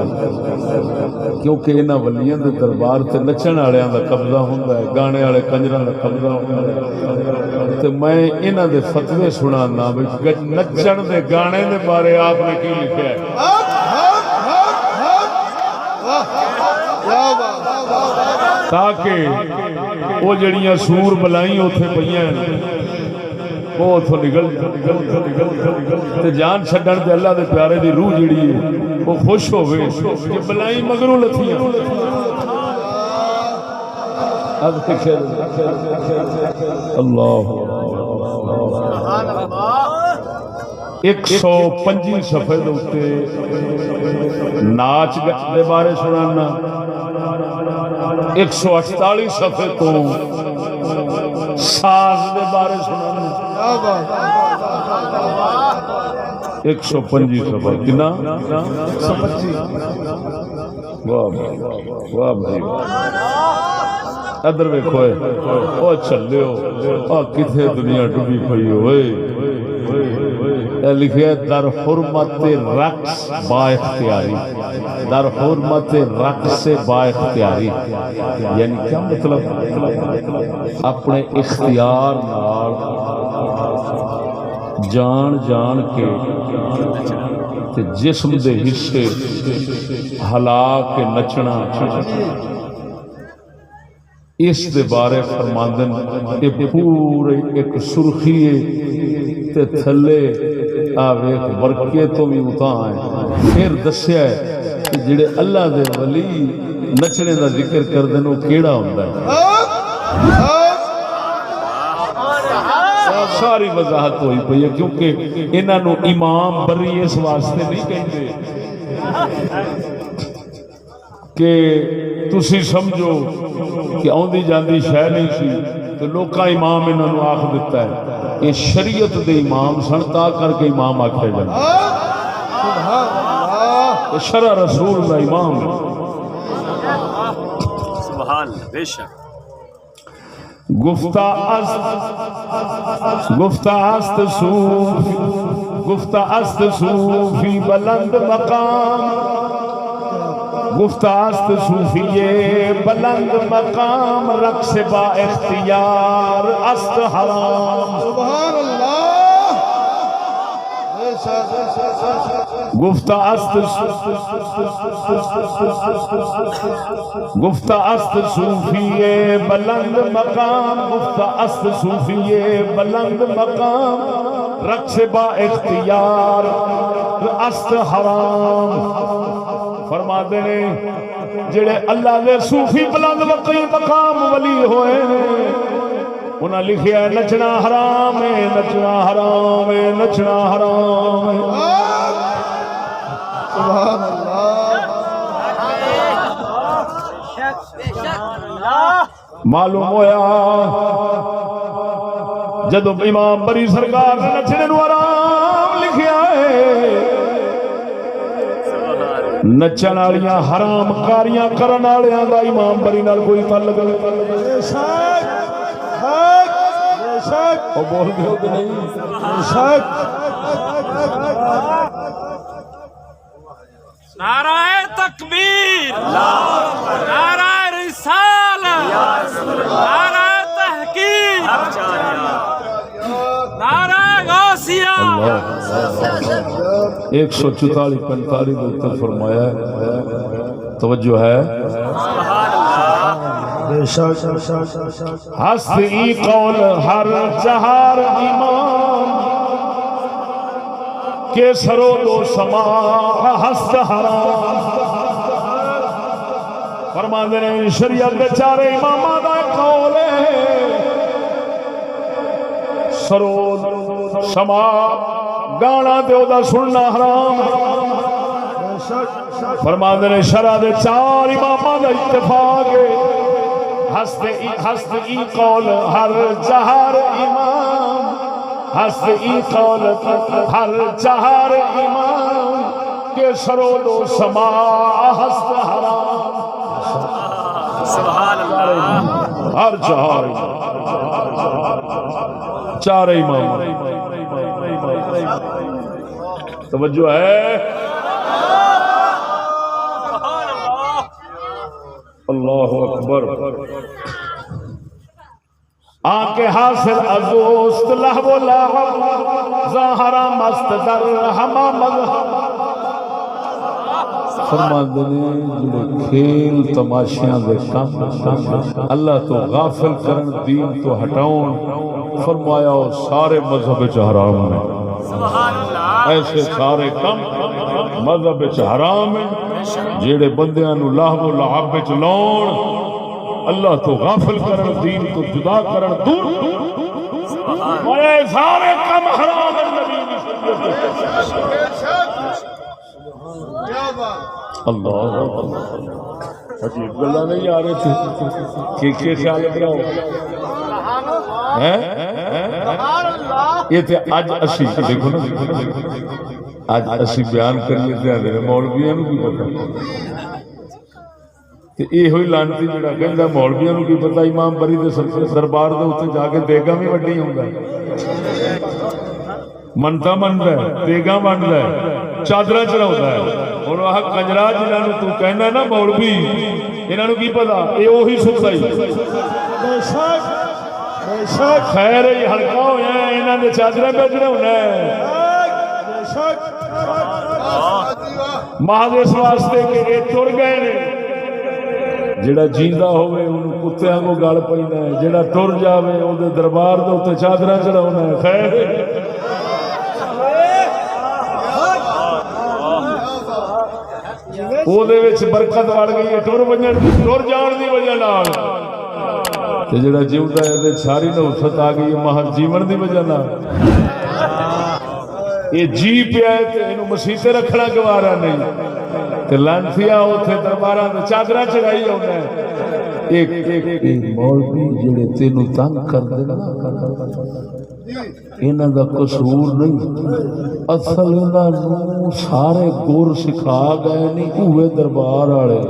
Speaker 1: کیونکہ انہاں ولیاں دے دربار تے نچن والیاں دا قبضہ ہوندا ہے گانے والے کنجراں دا قبضہ ہوندا ہے تے میں انہاں دے فتوی سنانا وچ نچن دے گانے دے بارے آپ نے کی لکھیا ہے تاکہ وہ جڑیاں سور بلائیں اوتھے پئیاں وہ اتوں نکل جان چھڈن تے اللہ دے پیارے دی روح جڑی ہے وہ خوش ہوے کہ بلائی مگروں لتھیاں اللہ 125 صفحے دے اوتے ناچ دے بارے سنانا 148 صفحے تو ساز دے بارے سنانا 125 صفحہ کنا
Speaker 2: 125
Speaker 1: واہ واہ بھائی ادھر ویکھو او چلے ہو آ کتھے دنیا ڈوبی پئی ہوئے اے لکھیا در حرمت رقص با اختیاری در حرمت رقص با اختیاری یعنی کیا مطلب اپنے اختیار نال جان جان کے جسم دے حصے ہلا کے نچنا اس دے بارے فرماندن کہ پورے ایک سرخی تے تھلے آویک ورکے تو بھی اتاں ہیں پھر دسیا ہے کہ جڑے اللہ دے ولی نچنے دا ذکر کر دینو کیڑا ہوندہ ہے ساری وضاحت ہوئی پئی ہے کیونکہ انہاں نو امام بری اس واسطے نہیں کہندے کہ تسی سمجھو کہ آندی جاندی شے نہیں سی تو لوکاں امام انہاں نوں آکھ دتا ہے یہ شریعت دے امام سن تا کر کے امام آکھے جاندے
Speaker 2: سبحان اللہ
Speaker 1: شرع رسول دا امام ہے
Speaker 4: سبحان بے شک
Speaker 1: گفتہ است صوفی بلند مقام گفتہ است صوفی بلند مقام رقص با اختیار است حرام
Speaker 2: سبحان اللہ
Speaker 1: گفتہ است صوفی بلند مقام گفتہ است صوفی بلند مقام رقص با اختیار است حرام فرما دینے جڑے اللہ دے صوفی بلند مقام ولی ہوئے انہاں لکھیا ہے نچنا حرام ہے نچنا حرام ہے نچنا حرام ہے
Speaker 2: سبحان اللہ
Speaker 1: معلوم ہویا جدو امام بری سرکار نے نچنے نو حرام لکھیا ہے نچن والیاں حرام کاریاں کرن والیاں دا امام بری نال کوئی تعلق نہیں وہ بول گئے ہو کہ نہیں
Speaker 3: نعرہ تکبیر نعرہ رسالت نعرہ تحقیق نعرہ غوثیہ
Speaker 1: 144-45 فرمایا ہے توجہ ہے ہستی قول ہر جہار امام کے سرود و سما ہست حرام فرماندے نے شریعت دے چارے اماماں دا قول ہے سرود سما گانا تے او دا سننا حرام فرماندے نے شرع دے چار اماماں دا اتفاق ہے ہست ای قول ہر جہار امام ہست ای قول ہر جہار امام کے سرود و سما ہست حرام
Speaker 4: سبحان اللہ
Speaker 1: ہر جہار چار امام توجہ ہے اللہ اکبر آنکھ حاصل ازوست لہو لہو ظاہرہ مست در ہما مذہب فرماندے نے جڑے کھیل تماشیاں دے کام اللہ تو غافل کرن دین تو ہٹاؤن فرمایا وہ سارے مذہب وچ حرام ہیں
Speaker 4: سبحان اللہ
Speaker 1: ایسے سارے کام مذہب وچ حرام ہیں جڑے بندیاں نو لہو لعب وچ لاؤن اللہ تو غافل کرن دین تو جدا کرن دور مرے سارے کم حرام ہیں نبی دی شریعت اللہ عجیب گلا نہیں آ رہے تھے کہ خیال کراؤ یہ تھے آج اسی دیکھو نا آج اسی بیان کریے تھے میرے مولویاں نو کی پتہ یہ ہوئی لانتی جڑا کہندا مولویاں نو کی پتہ امام بری دے دربار دے اوتے جا کے دیگا بھی وڈی ہوندا منتا مندا ہے دیگا بندا ہے چادراں چڑھاوندا ہے اور آہ کنجرا جنہاں نو تو کہنا نا مولوی انہاں نو کی پتہ اے اوہی سکتا ہی بے شک خیر یہ ہلکا ہویا ہے انہاں نے چادراں پہ چڑھاونا ہے بے شک محض اس واسطے کہ اے ٹر گئے نے جڑا جیندا ہوئے انہوں کتیاں کو گل پیندا ہے جڑا ٹر جاوے او دے دربار دے اوتے چادراں چڑھاونا ہے خیر او دے وچ برکت وڑ گئی ہے ٹر جان دی وجہ نال تے جڑا جیوندا ہے تے ساری نوست آ گئی ہے محض جیون دی وجہ نال یہ جی پیا ہے تے اینو مسیح تے رکھنا گوارا نہیں تے لانتیا اوتھے درباراں تے چادراں چڑھائی آوندا ہے ایک مولوی جڑے تینوں تنگ کردے نا انہاں دا قصور نہیں اصل انہاں نوں سارے گر سکھا گئے نہیں اوے دربار والے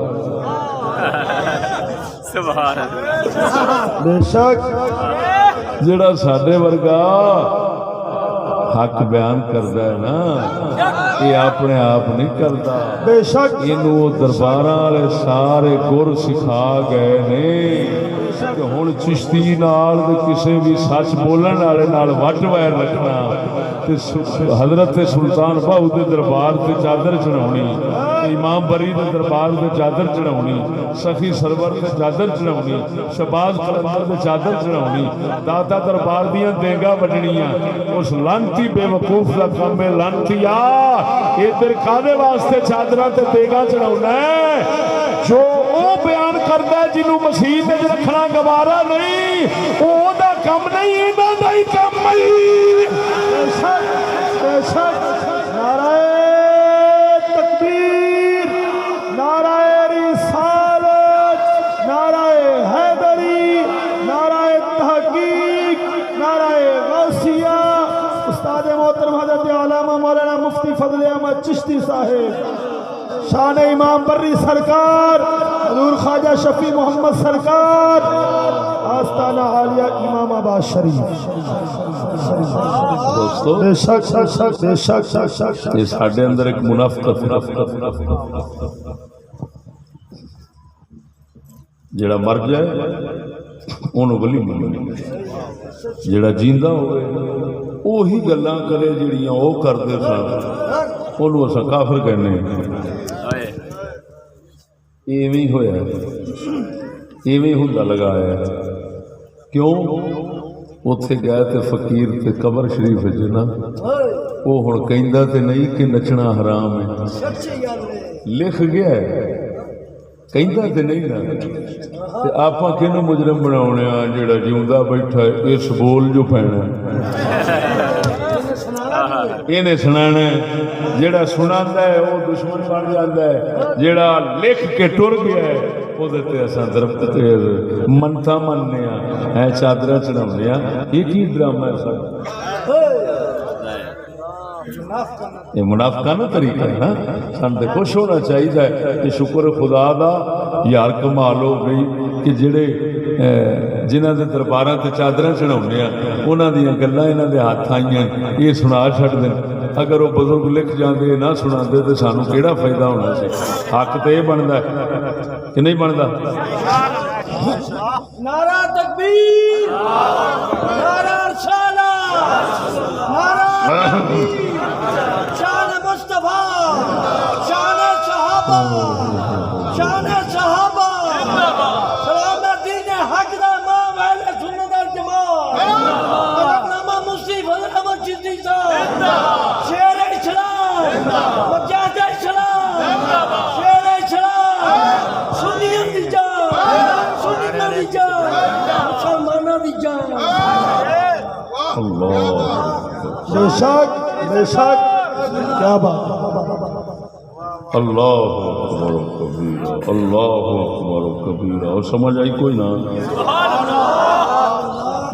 Speaker 4: سبحان اللہ
Speaker 2: بے شک
Speaker 1: جڑا ساڈے ورگا حق بیان کردا ہے نا یہ اپنے آپ نہیں کرتا
Speaker 2: بے شک
Speaker 1: اینو درباراں والے سارے گر سکھا گئے نے کہ ہن چشتی نال تے کسے بھی سچ بولن والے نال وٹ ویر رکھنا تے حضرت سلطان بہو دے دربار تے چادر چڑھاونی امام بری دے دربار تے چادر چڑھاونی سخی سرور تے چادر چڑھاونی شہباز قلندر تے چادر چڑھاونی داتا دربار دیاں دینگاں وڈنیاں اس لانتی بے وقوف دا کم ہے لانتیا ادھر کادے واسطے چادراں تے دینگاں چڑھاونا ہے جو او بیان کردا ہے جنوں مسیح تے رکھنا گوارا نہیں او دا کم نہیں انہاں دا ہی کم ہے
Speaker 2: بے شک نعرہ تکبیر نعرہ رسالت نعرہ حیدری نعرہ تحقیق نعرہ غوثیہ استاد محترم حضرت علامہ مولانا مفتی فضل احمد چشتی صاحب شان امام بری سرکار حضور خواجہ شفیع محمد سرکار آستانہ عالیہ امام آباد شریف
Speaker 1: دوستو
Speaker 2: بے شک بے شک
Speaker 1: یہ ساڈے اندر ایک منافقت جڑا مر جائے انہوں ولی نہیں جڑا جیندہ ہوئے وہی گلاں کرے جڑیاں وہ کرتے سن انہوں اساں کافر کہنے ایویں ہویا ایویں ہوندا لگایا کیوں اتھے گئے تے فقیر تے قبر شریف وچ نا وہ ہن کہندا تے نہیں کہ نچنا حرام ہے لکھ گیا ہے کہندا تے نہیں نا تے آپاں کینوں مجرم بناونے آ جڑا جیوندا بیٹھا ہے اس بول جو پینا انہیں سنانا ہے جڑا سناندا ہے وہ دشمن بن جاندا ہے جڑا لکھ کے ٹر گیا ہے وہ تے اساں درخت تے منتا مننے آ چادر چڑھاونے آ یہ کی ڈرامہ ہے سب یہ منافقانہ طریقہ ہے نا سن تے خوش ہونا چاہیے کہ شکر خدا دا یار کمال ہو گئی کہ جڑے جنہاں دے درباراں تے چادراں چڑھاونے آ انہاں دیاں گلاں انہاں دے ہاتھ آئیاں یہ سنا چھڈ دین اگر وہ بزرگ لکھ جاندے نہ سناندے تے سانوں کیڑا فائدہ ہونا سی حق تے یہ بندا ہے کہ نہیں بندا
Speaker 3: نعرہ تکبیر نعرہ رسالت نعرہ تکبیر شان مصطفیٰ شان صحابہ شان صحابہ سلام دین حق دا امام اہل سنت والجماعت نامہ مفتی فضل احمد چشتی صاحب شیر اسلام مجاہد اسلام شیر اسلام سنیوں دی جان سنیوں دی جان مسلمانوں دی جان
Speaker 1: اللہ
Speaker 2: بے شک کیا بات
Speaker 1: اللہ اکبر و کبیرہ اللہ اکبر و کبیرہ اور سمجھ آئی کوئی نہ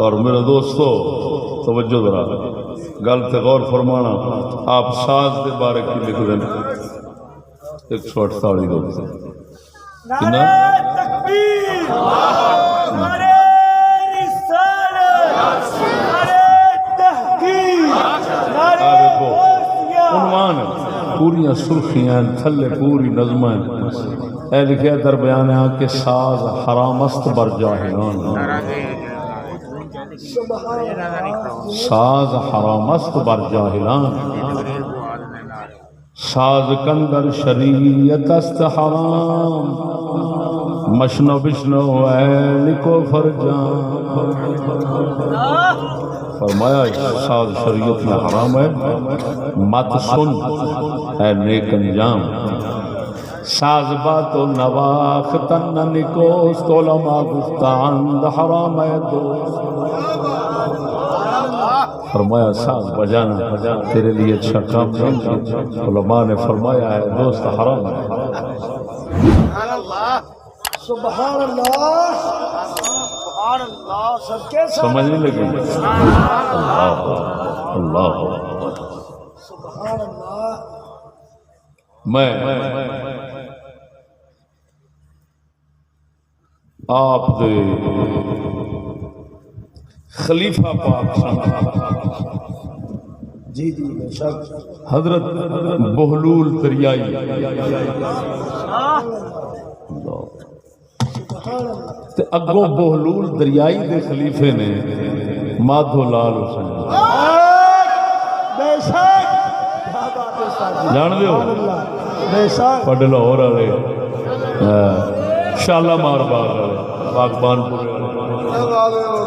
Speaker 1: اور میرے دوستو توجہ ذرا گل تے غور فرمانا آپ ساز دے بارے کی لکھ دیں 148 دوست
Speaker 3: نعرہ تکبیر نعرہ رسالت نعرہ تحقیق نعرہ
Speaker 1: عنوان پوری سرخیاں تھلے پوری نظمیں اے لکھے در بیان ہے کہ ساز حرام است بر جاہلان ساز حرام است بر جاہلان ساز کندر شریعت است حرام مشنو بشنو اہل کو فرجان فرمایا ساز شریعت میں حرام ہے مت سن اے نیک انجام ساز بات و نواخ تن نکوست علماء گفتان حرام ہے دوست فرمایا ساز بجانا تیرے لیے اچھا کام نہیں علماء نے فرمایا ہے دوست حرام ہے
Speaker 3: سبحان اللہ سبحان اللہ سب کے ساتھ
Speaker 1: سمجھ نہیں لگی اللہ
Speaker 3: سبحان اللہ
Speaker 1: میں آپ دے خلیفہ پاک
Speaker 3: جی جی بے شک
Speaker 1: حضرت بہلول دریائی تے اگوں بہلول دریائی دے خلیفے نے مادھو لال حسین
Speaker 2: بے شک کیا بات ہے استاد جی
Speaker 1: جان دیو
Speaker 2: بے شک
Speaker 1: پڑھ لاہور والے شالامار باغ والے باغبان پورے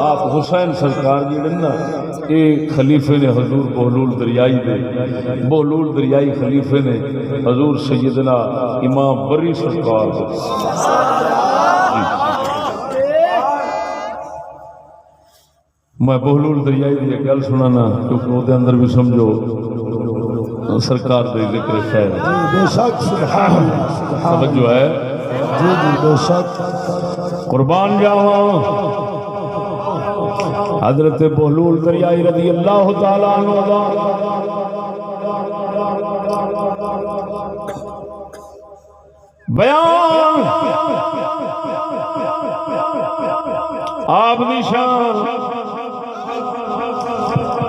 Speaker 1: آپ حسین سرکار جی نا یہ خلیفے نے حضور بہلول دریائی دے بہلول دریائی خلیفے نے حضور سیدنا امام بری سرکار دے میں بہلول دریائی دی گل سنانا کیونکہ وہ اندر بھی سمجھو سرکار دے ذکر خیر
Speaker 2: بے شک سبحان اللہ
Speaker 1: توجہ ہے
Speaker 2: جی جی بے شک
Speaker 1: قربان جاواں حضرت بہلول دریائی رضی اللہ تعالی عنہ دا بیان آپ دی شان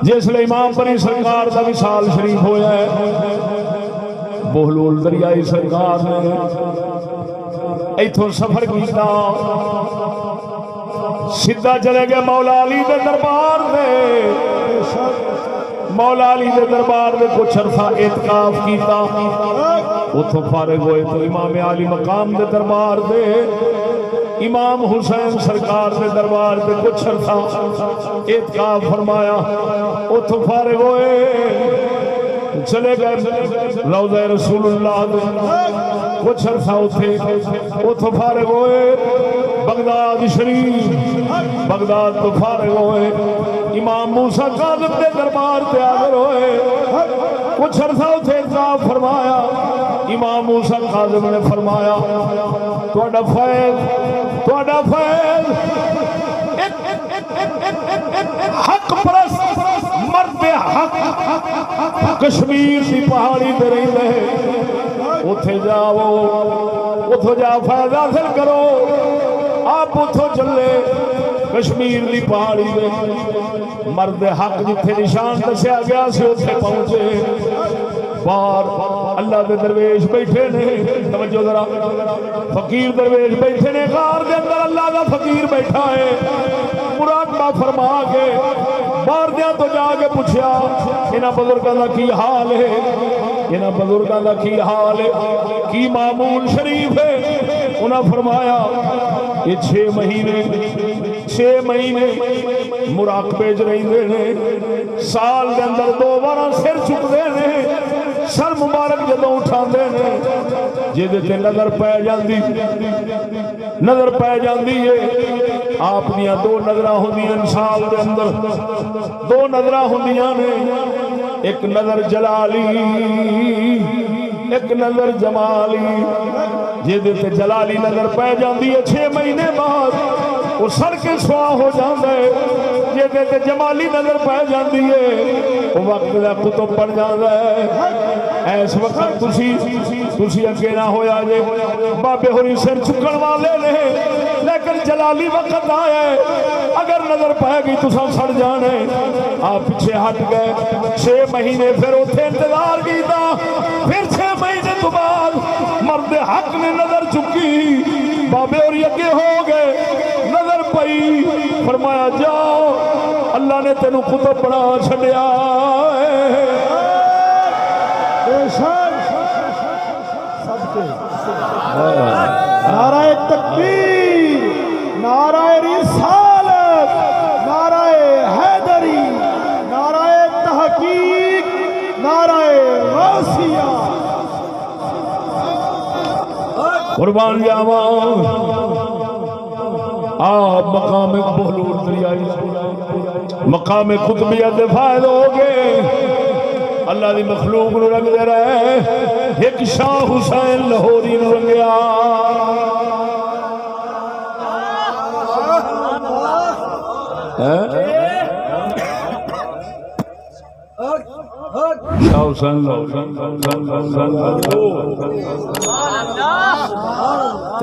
Speaker 1: جس لئے امام بری سرکار دا وصال شریف ہویا ہے بہلول دریائی سرکار نے ایتھوں سفر کیتا سیدھا چلے گئے مولا علی دے دربار دے مولا علی دے دربار دے کچھ عرصہ اعتکاف کیتا اتھوں فارغ ہوئے تو امام علی مقام دے دربار دے امام حسین سرکار دے دربار دے کچھ عرصہ اعتکاف فرمایا اتھوں فارغ ہوئے چلے گئے روضہ رسول اللہ دے کچھ عرصہ اتھوں فارغ ہوئے بغداد شریف بغداد تو فارغ ہوئے امام موسیٰ کاظم دے دربار تے حاضر ہوئے کچھ عرصہ اتھے اعتکاف فرمایا امام موسیٰ کاظم نے فرمایا تہاڈا فیض حق پرست مرد حق کشمیر دی پہاڑی تے رہندے اتھے جاؤ اتھوں جا فیض حاصل کرو آپ اتھوں چلے کشمیر دی پہاڑی دے مرد حق جتھے نشان دسیا گیا سے اتھے پہنچے باہر اللہ دے درویش بیٹھے نے توجہ ذرا فقیر درویش بیٹھے نے غار دے اندر اللہ دا فقیر بیٹھا ہے مراقبہ فرما کے باہر دیاں تو جا کے پوچھیا انہاں بزرگاں دا کی حال ہے انہاں بزرگاں دا کی حال ہے کی معمول شریف ہے انہاں فرمایا یہ 6 مہینے مراقبے چ رہندے نے سال دے اندر 2 بار سر چکدے نے سر مبارک جدوں اٹھاندے نے جدے تے نظر پے جاندی ہے آپ دیاں 2 نظراں ہوندیاں سال دے اندر 2 نظراں ہوندیاں نے ایک نظر جلالی ایک نظر جمالی جدے تے جلالی نظر پے جاندی ہے 6 مہینے بعد وہ سڑ کے سوا ہو جاندہ ہے جدے تے جمالی نظر پے جاندی ہے وہ وقت دا کتب پڑ جاندہ ہے ایس وقت تسی اگے نہ ہویا جے بابے ہوری سر چکن والے نے لیکن جلالی وقت آیا ہے اگر نظر پائے گی تو سڑ جانے آپ پیچھے ہٹ گئے 6 مہینے پھر اتھے انتظار کیتا پھر 6 مہینے تو بعد مرد حق نے نظر چکی بابے ہوری اگے ہو گئے نظر پئی فرمایا جاؤ اللہ نے تینو کتب بنا چھڑیا
Speaker 2: نعرہ تکبیر نعرہ رسالت نعرہ حیدری نعرہ تحقیق نعرہ غوثیہ
Speaker 1: قربان جاواں آپ مقام بہلول دریائی مقام قطبیت فائد ہو گئے اللہ دی مخلوق نو رنگ دے رہے ایک شاہ حسین لاہوری نو رنگیا شاہ حسین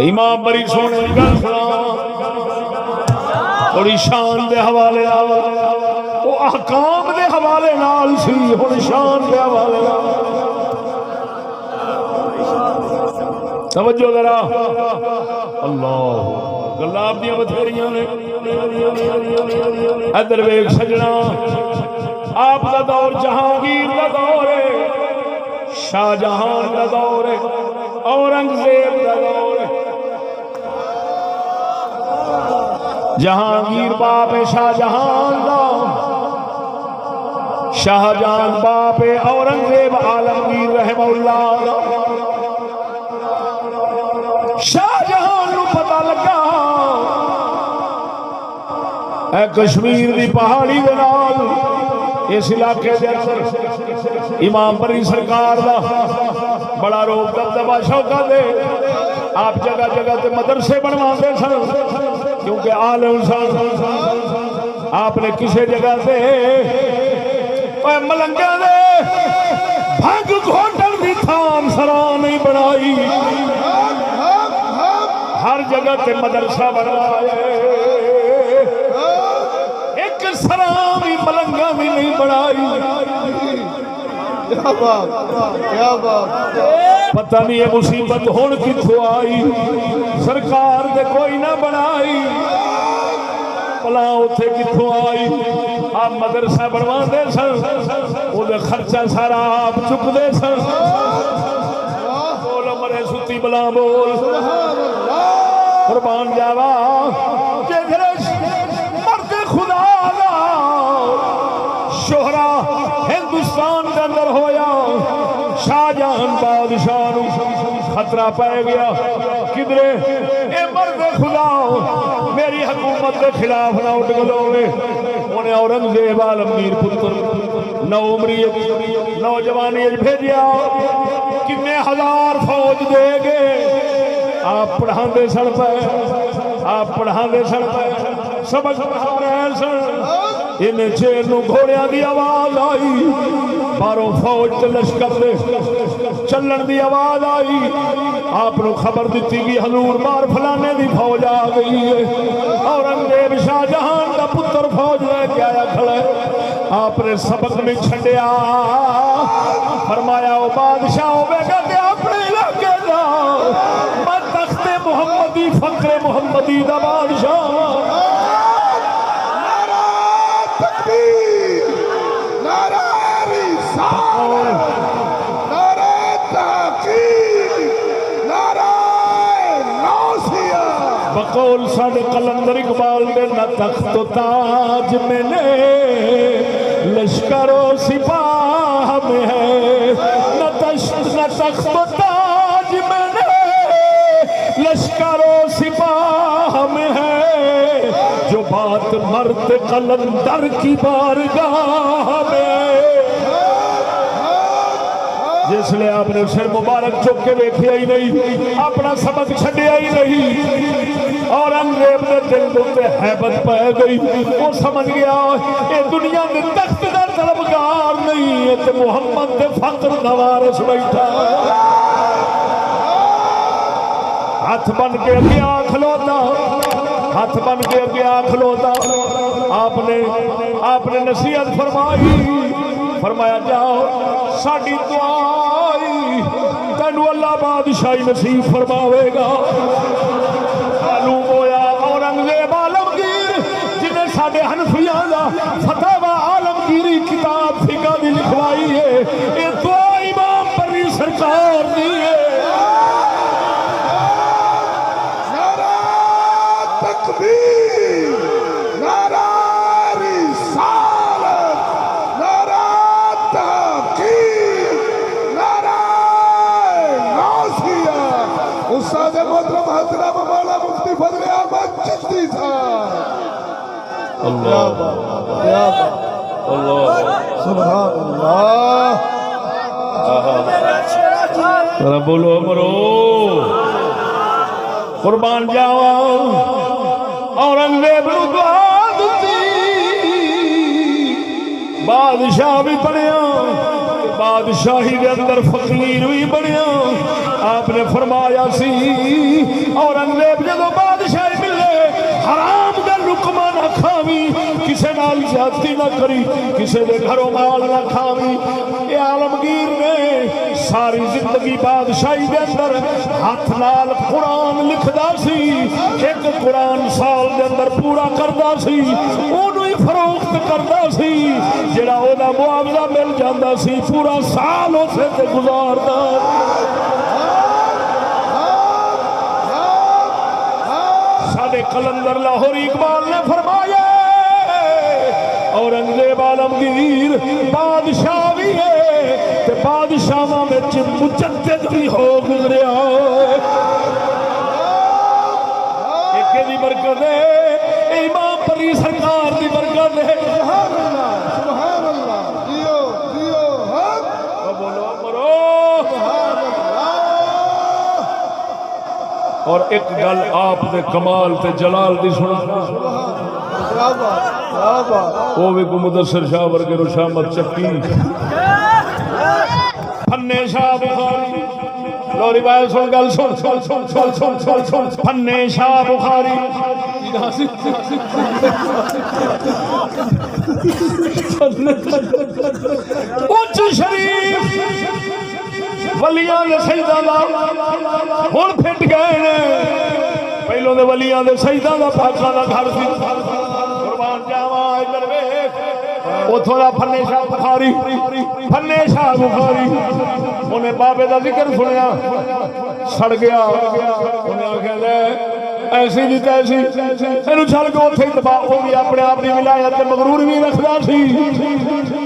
Speaker 1: امام بری سونے گل سنا تھوڑی شان دے حوالے وہ احکام دے حوالے نال سی ہن شان دے حوالے توجہ ذرا اللہ گلاب دیاں بتھیریاں نے ادھر ویکھ سجنا آپ دا دور جہانگیر دا دور ہے شاہ جہان دا دور ہے اورنگزیب دا دور ہے جہانگیر باپ شاہ جہان دا شاہ جہان باپ اورنگزیب عالمگیر رحمہ اللہ شاہ جہان نو پتہ لگا اے کشمیر دی پہاڑی دے نال اس علاقے دے اندر امام بری سرکار دا بڑا روب دبدبا شوقہ دے آپ جگہ جگہ تے مدرسے بنواندے سن کیونکہ عالم سن آپ نے کسی جگہ تے ملنگا دے بھنگ گھوٹن دی تھام سرا نہیں بنائی ہر جگہ تے مدرسہ بنوایا ایک سرام بھی ملنگا بھی نہیں بنائی پتہ نہیں یہ مصیبت ہون کتھوں آئی سرکار دے کوئی نہ بنائی پلا اتھے کتھوں آئی آپ مدرسہ بنوا دے سن وہ دے خرچہ سارا آپ چک دے سن بول مرے ستی بلا بول قربان جاوا مرد خدا دا شہرا ہندوستان کے اندر ہویا شاہ جہان بادشاہ نو خطرہ پائے گیا کدرے اے مرد خدا میری حکومت کے خلاف نہ اٹھ گلوے انہیں اورنگزیب عالمگیر پتر نو عمری نوجوانی بھیجیا کتنے ہزار فوج دے گے آپ پڑھان دے سن پہ آپ پڑھان دے سن پہ سبق پڑھا رہے سن انہیں چیر نو گھوڑیاں دی آواز آئی باروں فوج تے لشکر دے چلن دی آواز آئی آپ نو خبر دیتی گی حضور بار فلانے دی فوج آ گئی ہے اورنگزیب شاہ جہان دا پتر فوج لے کے آیا کھڑا ہے آپ نے سبق میں چھڑیا فرمایا او بادشاہ ہو بیگا تے اپنے علاقے دا میں تخت محمدی فقر محمدی دا بادشاہ بقول ساڑھے قلندر اقبال دے نہ تخت و تاج میں نے لشکر و سپاہ میں ہے نہ تخت و تاج میں نے لشکر و سپاہ میں ہے جو بات مرد قلندر کی بارگاہ میں جس لئے آپ نے سر مبارک چک کے دیکھیا ہی نہیں اپنا سبق چھڑیا ہی نہیں اور انگریب نے دل دلتے حیبت پہ گئی وہ سمجھ گیا یہ دنیا میں تخت دا طلبگار نہیں ہے تو محمد دے فقر نوارس بیٹھا ہاتھ بن کے اگے آنکھ لوتا ہاتھ بن کے اگے آنکھ لوتا آپ نے نصیحت فرمایا جاؤ ساڑی دعائی تینو اللہ بادشاہی نصیب فرماوے گا معلوم ہویا اورنگزیب عالمگیر جنہیں ساڑے حنفیاں دا فتاوی عالمگیری کتاب فقہ دی لکھوائی ہے یہ دعا امام بری سرکار دی ہے
Speaker 2: نعرہ تکبیر نعرہ رسالت نعرہ تحقیق نعرہ ناصیہ استاد محترم حضرت مولانا مفتی فضل احمد چشتی صاحب
Speaker 1: اللہ
Speaker 2: سبحان اللہ
Speaker 1: ذرا بولو مرو قربان جاوا اورنگزیب نو دعا دتی بادشاہ بھی بنیا بادشاہی دے اندر فقیر بھی بنیا آپ نے فرمایا سی اورنگزیب جدو بادشاہی ملے حرام دا لقمہ نہ کھاوی کسے نال زیادتی نہ کری کسے دے گھروں مال نہ کھاوی اے عالمگیر نے ساری زندگی بادشاہی دے اندر ہاتھ نال قرآن لکھدا سی ایک قرآن سال دے اندر پورا کردا سی اونوں ہی فروخت کردا سی جڑا او دا معاوضہ مل جاندا سی پورا سال اسے تے گزاردا ساڈے کلندر لاہوری اقبال نے فرمایا اورنگزیب عالمگیر بادشاہ بھی ہے تے بادشاہاں وچ مجدد بھی ہو گزریا ایک دی برکت ہے امام پری سرکار دی برکت ہے
Speaker 2: سبحان اللہ سبحان اللہ دیو دیو حق
Speaker 1: بولو مرو اور ایک گل آپ دے کمال تے جلال دی سنا وہ بھی کو مدثر شاہ ورگے نو شامت چکی فنے شاہ بخاری لوری بھائی سن گل سن فنے شاہ بخاری اچ شریف ولیاں دے سجدہ دا ہن پھٹ گئے نے پہلو دے ولیاں دے سجدہ دا پاکاں دا گھر سی قربان جاواں ادھر ویکھ اوتھوں دا فنے شاہ بخاری انہیں بابے دا ذکر سنیا سڑ گیا انہیں آکھیا لے ایسی دی تیسی اینو چھڑ کے اوتھے تباہ ہو گیا اپنے آپ دی ولایت تے مغرور بھی رکھدا سی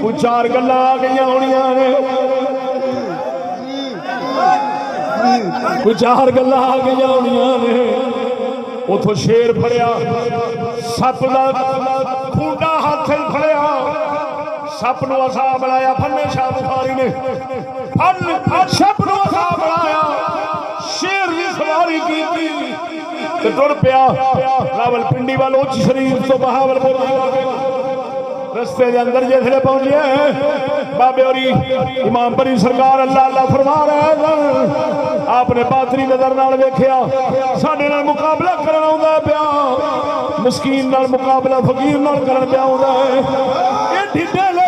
Speaker 1: کوئی چار گلاں آ گئیاں ہونیاں نے کوئی چار گلاں آ گئیاں ہونیاں نے اتھوں شیر پھڑیا سپ دا کھونڈا ہاتھ پھڑیا سپ نو اسا بنایا فنے شاہ بخاری نے سپ نو اسا بنایا شیر دی سواری کیتی تے ٹر پیا راول پنڈی والو شریف تو بہاول پور رستے دے اندر جیسے پہنچے بابے اور امام پری سرکار اللہ اللہ فرما رہے ہیں آپ نے باطنی نظر نال ویکھیا ساڈے نال مقابلہ کرنا ہوندا پیا مسکین نال مقابلہ فقیر نال کرن پیا ہوندا ہے اے ڈھڈے لے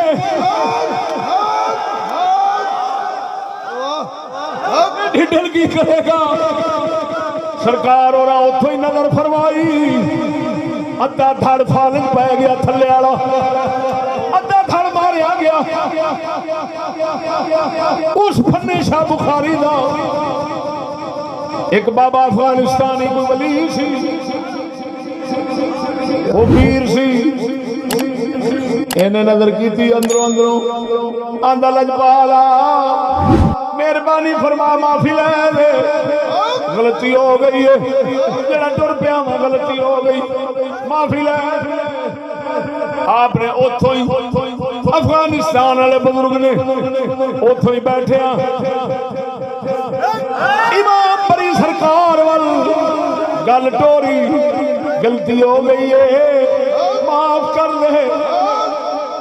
Speaker 1: ڈھڈل کی کرے گا سرکار اور اتھوں ہی نظر فرمائی ادھا دھڑ فالج پہ گیا تھلے والا ادھا دھڑ ماریا گیا اس فنے شاہ بخاری دا ایک بابا افغانستانی کوئی ولی سی وہ پیر سی انہیں نظر کی تھی اندروں اندروں آندہ لجپالا مہربانی فرما معافی لے دے غلطی ہو گئی ہے جڑا ٹر پیا غلطی ہو گئی معافی لے آپ نے اتھوں ہی افغانستان والے بزرگ نے اتھوں ہی بیٹھے امام پری سرکار وال گل ٹوری غلطی ہو گئی ہے معاف کر دے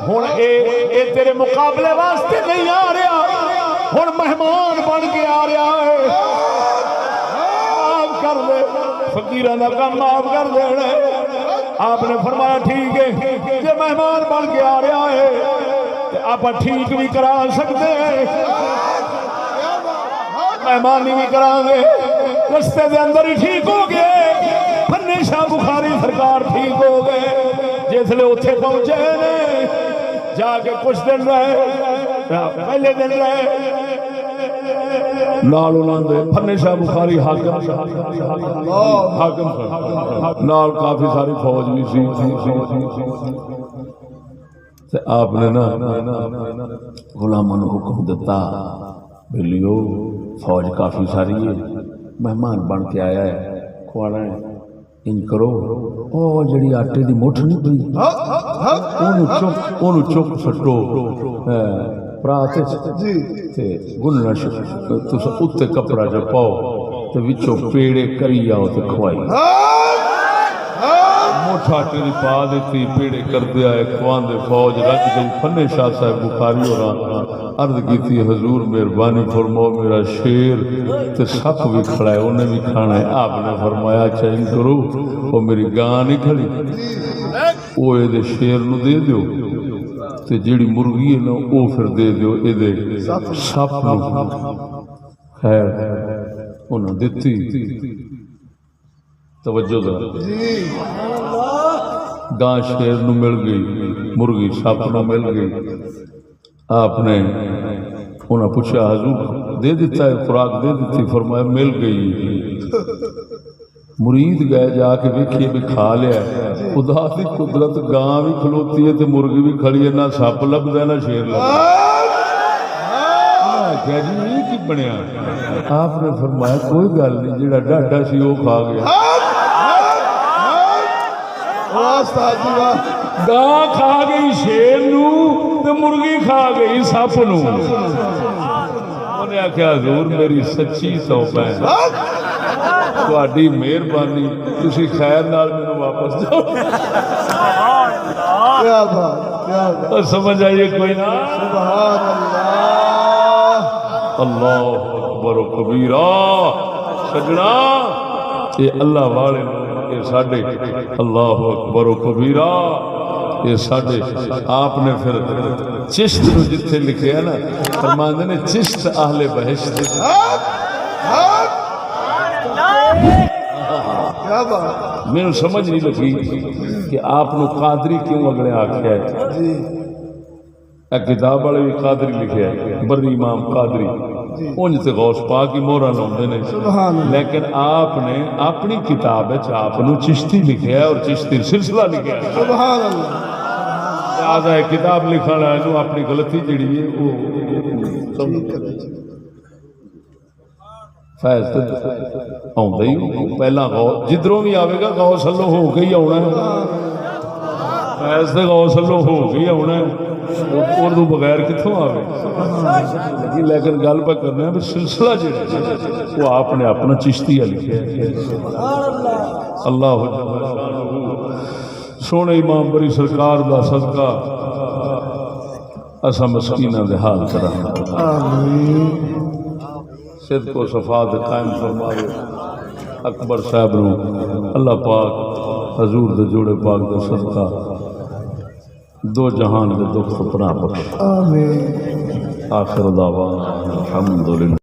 Speaker 1: ہن اے تیرے مقابلے واسطے نہیں آ رہا ہن مہمان بن کے آ رہا ہے معاف کر دے فقیراں دا کم معاف کر دینا آپ نے فرمایا ٹھیک ہے جے مہمان بن کے آ رہا ہے تے آپ ٹھیک بھی کرا سکتے ہیں مہمانی بھی کران گے رستے دے اندر ہی ٹھیک ہو گئے فنے شاہ بخاری سرکار ٹھیک ہو گئے جسلے اتھے پہنچے نے جا کے کچھ دن رہے پہلے دن رہے نال انہاں دے فنے شاہ بخاری حاکم نال کافی ساری فوج بھی سی تے آپ نے نا غلاماں نوں حکم دیتا بھلیو فوج کافی ساری ہے مہمان بن کے آیا ہے کھوانا ہے ان کرو او جڑی آٹے دی مٹھ نہیں پئی اونوں چک سٹو پرات
Speaker 2: جی
Speaker 1: تے گننا تسا اتنے کپڑا جا پاؤ تے وچوں پیڑے کری آؤ تے کھوائی موٹھا تیری پا دیتی پیڑے کر دیا ہے خوان دے فوج رج گئی فن شاہ صاحب بخاری اور عرض کی تھی حضور مہربانی فرماؤ میرا شیر تے سپ بھی کھڑا ہے انہیں بھی کھانا ہے آپ نے فرمایا چین کرو وہ میری گاں نہیں کھڑی وہ اے دے شیر نو دے دیو تے جیڑی مرغی ہے نا وہ پھر دے دیو اے دے سپ نو خیر انہوں دیتی توجہ ذرا گاں شیر نو مل گئی مرغی سپ نو مل گئی آپ نے انہوں پوچھا حضور دے دیتا ہے خوراک دے دیتی فرمایا مل گئی مرید گئے جا کے دیکھیے بھی کھا لیا ہے خدا کی قدرت گاں بھی کھلوتی ہے تے مرغی بھی کھڑی ہے نہ سپ لبدا ہے نہ شیر لبدا کیا جی یہ کی بنیا آپ نے فرمایا کوئی گل نہیں جڑا ڈاڈا سی وہ کھا گیا گاں کھا گئی شیر نو تے مرغی کھا گئی سپ نو انہیں آخیا حضور میری سچی توبہ ہے تہاڈی مہربانی تسی خیر نال مینوں واپس جاؤ
Speaker 2: کیا بات کیا بات
Speaker 1: سمجھ آئیے کوئی نہ
Speaker 2: سبحان اللہ
Speaker 1: اللہ اکبر و کبیرہ سجنا یہ اللہ والے یہ ساڈے اللہ اکبر و کبیرہ یہ ساڈے آپ نے پھر چشت نو جتھے لکھے ہے نا فرماندے نے چشت اہل بہشت
Speaker 2: کیا بات
Speaker 1: میرے سمجھ نہیں لگی کہ آپ نو قادری کیوں اگلے آکھیا ہے
Speaker 2: جی
Speaker 1: ایک کتاب والے بھی قادری لکھیا ہے بری امام قادری انج تے غوث پاک کی مہراں لاؤندے نے
Speaker 2: سبحان اللہ
Speaker 1: لیکن آپ نے اپنی کتاب وچ آپ نو چشتی لکھیا ہے اور چشتی سلسلہ لکھیا ہے
Speaker 2: سبحان اللہ
Speaker 1: لہذا ہے کتاب لکھن والے نو اپنی غلطی جڑی ہے وہ فیض تے آوندا ہی پہلا غوث جدروں بھی آوے گا غوث اللہ ہو کے ہی آنا ہے فیض تے غوث اللہ ہو کے ہی آنا ہے اردو بغیر کتوں آوے لیکن گل پہ کرنا ہے سلسلہ جڑا وہ آپ نے اپنا چشتیہ لکھا ہے اللہ سونے امام بری سرکار دا صدقہ اسا مسکینہ دے حال کرا صدق و صفات قائم فرمائے اکبر صاحب نو اللہ پاک حضور دے جوڑے پاک دا صدقہ دو جہان دے دکھ پناہ بخش
Speaker 2: آمین
Speaker 1: آخر دعوانا الحمدللہ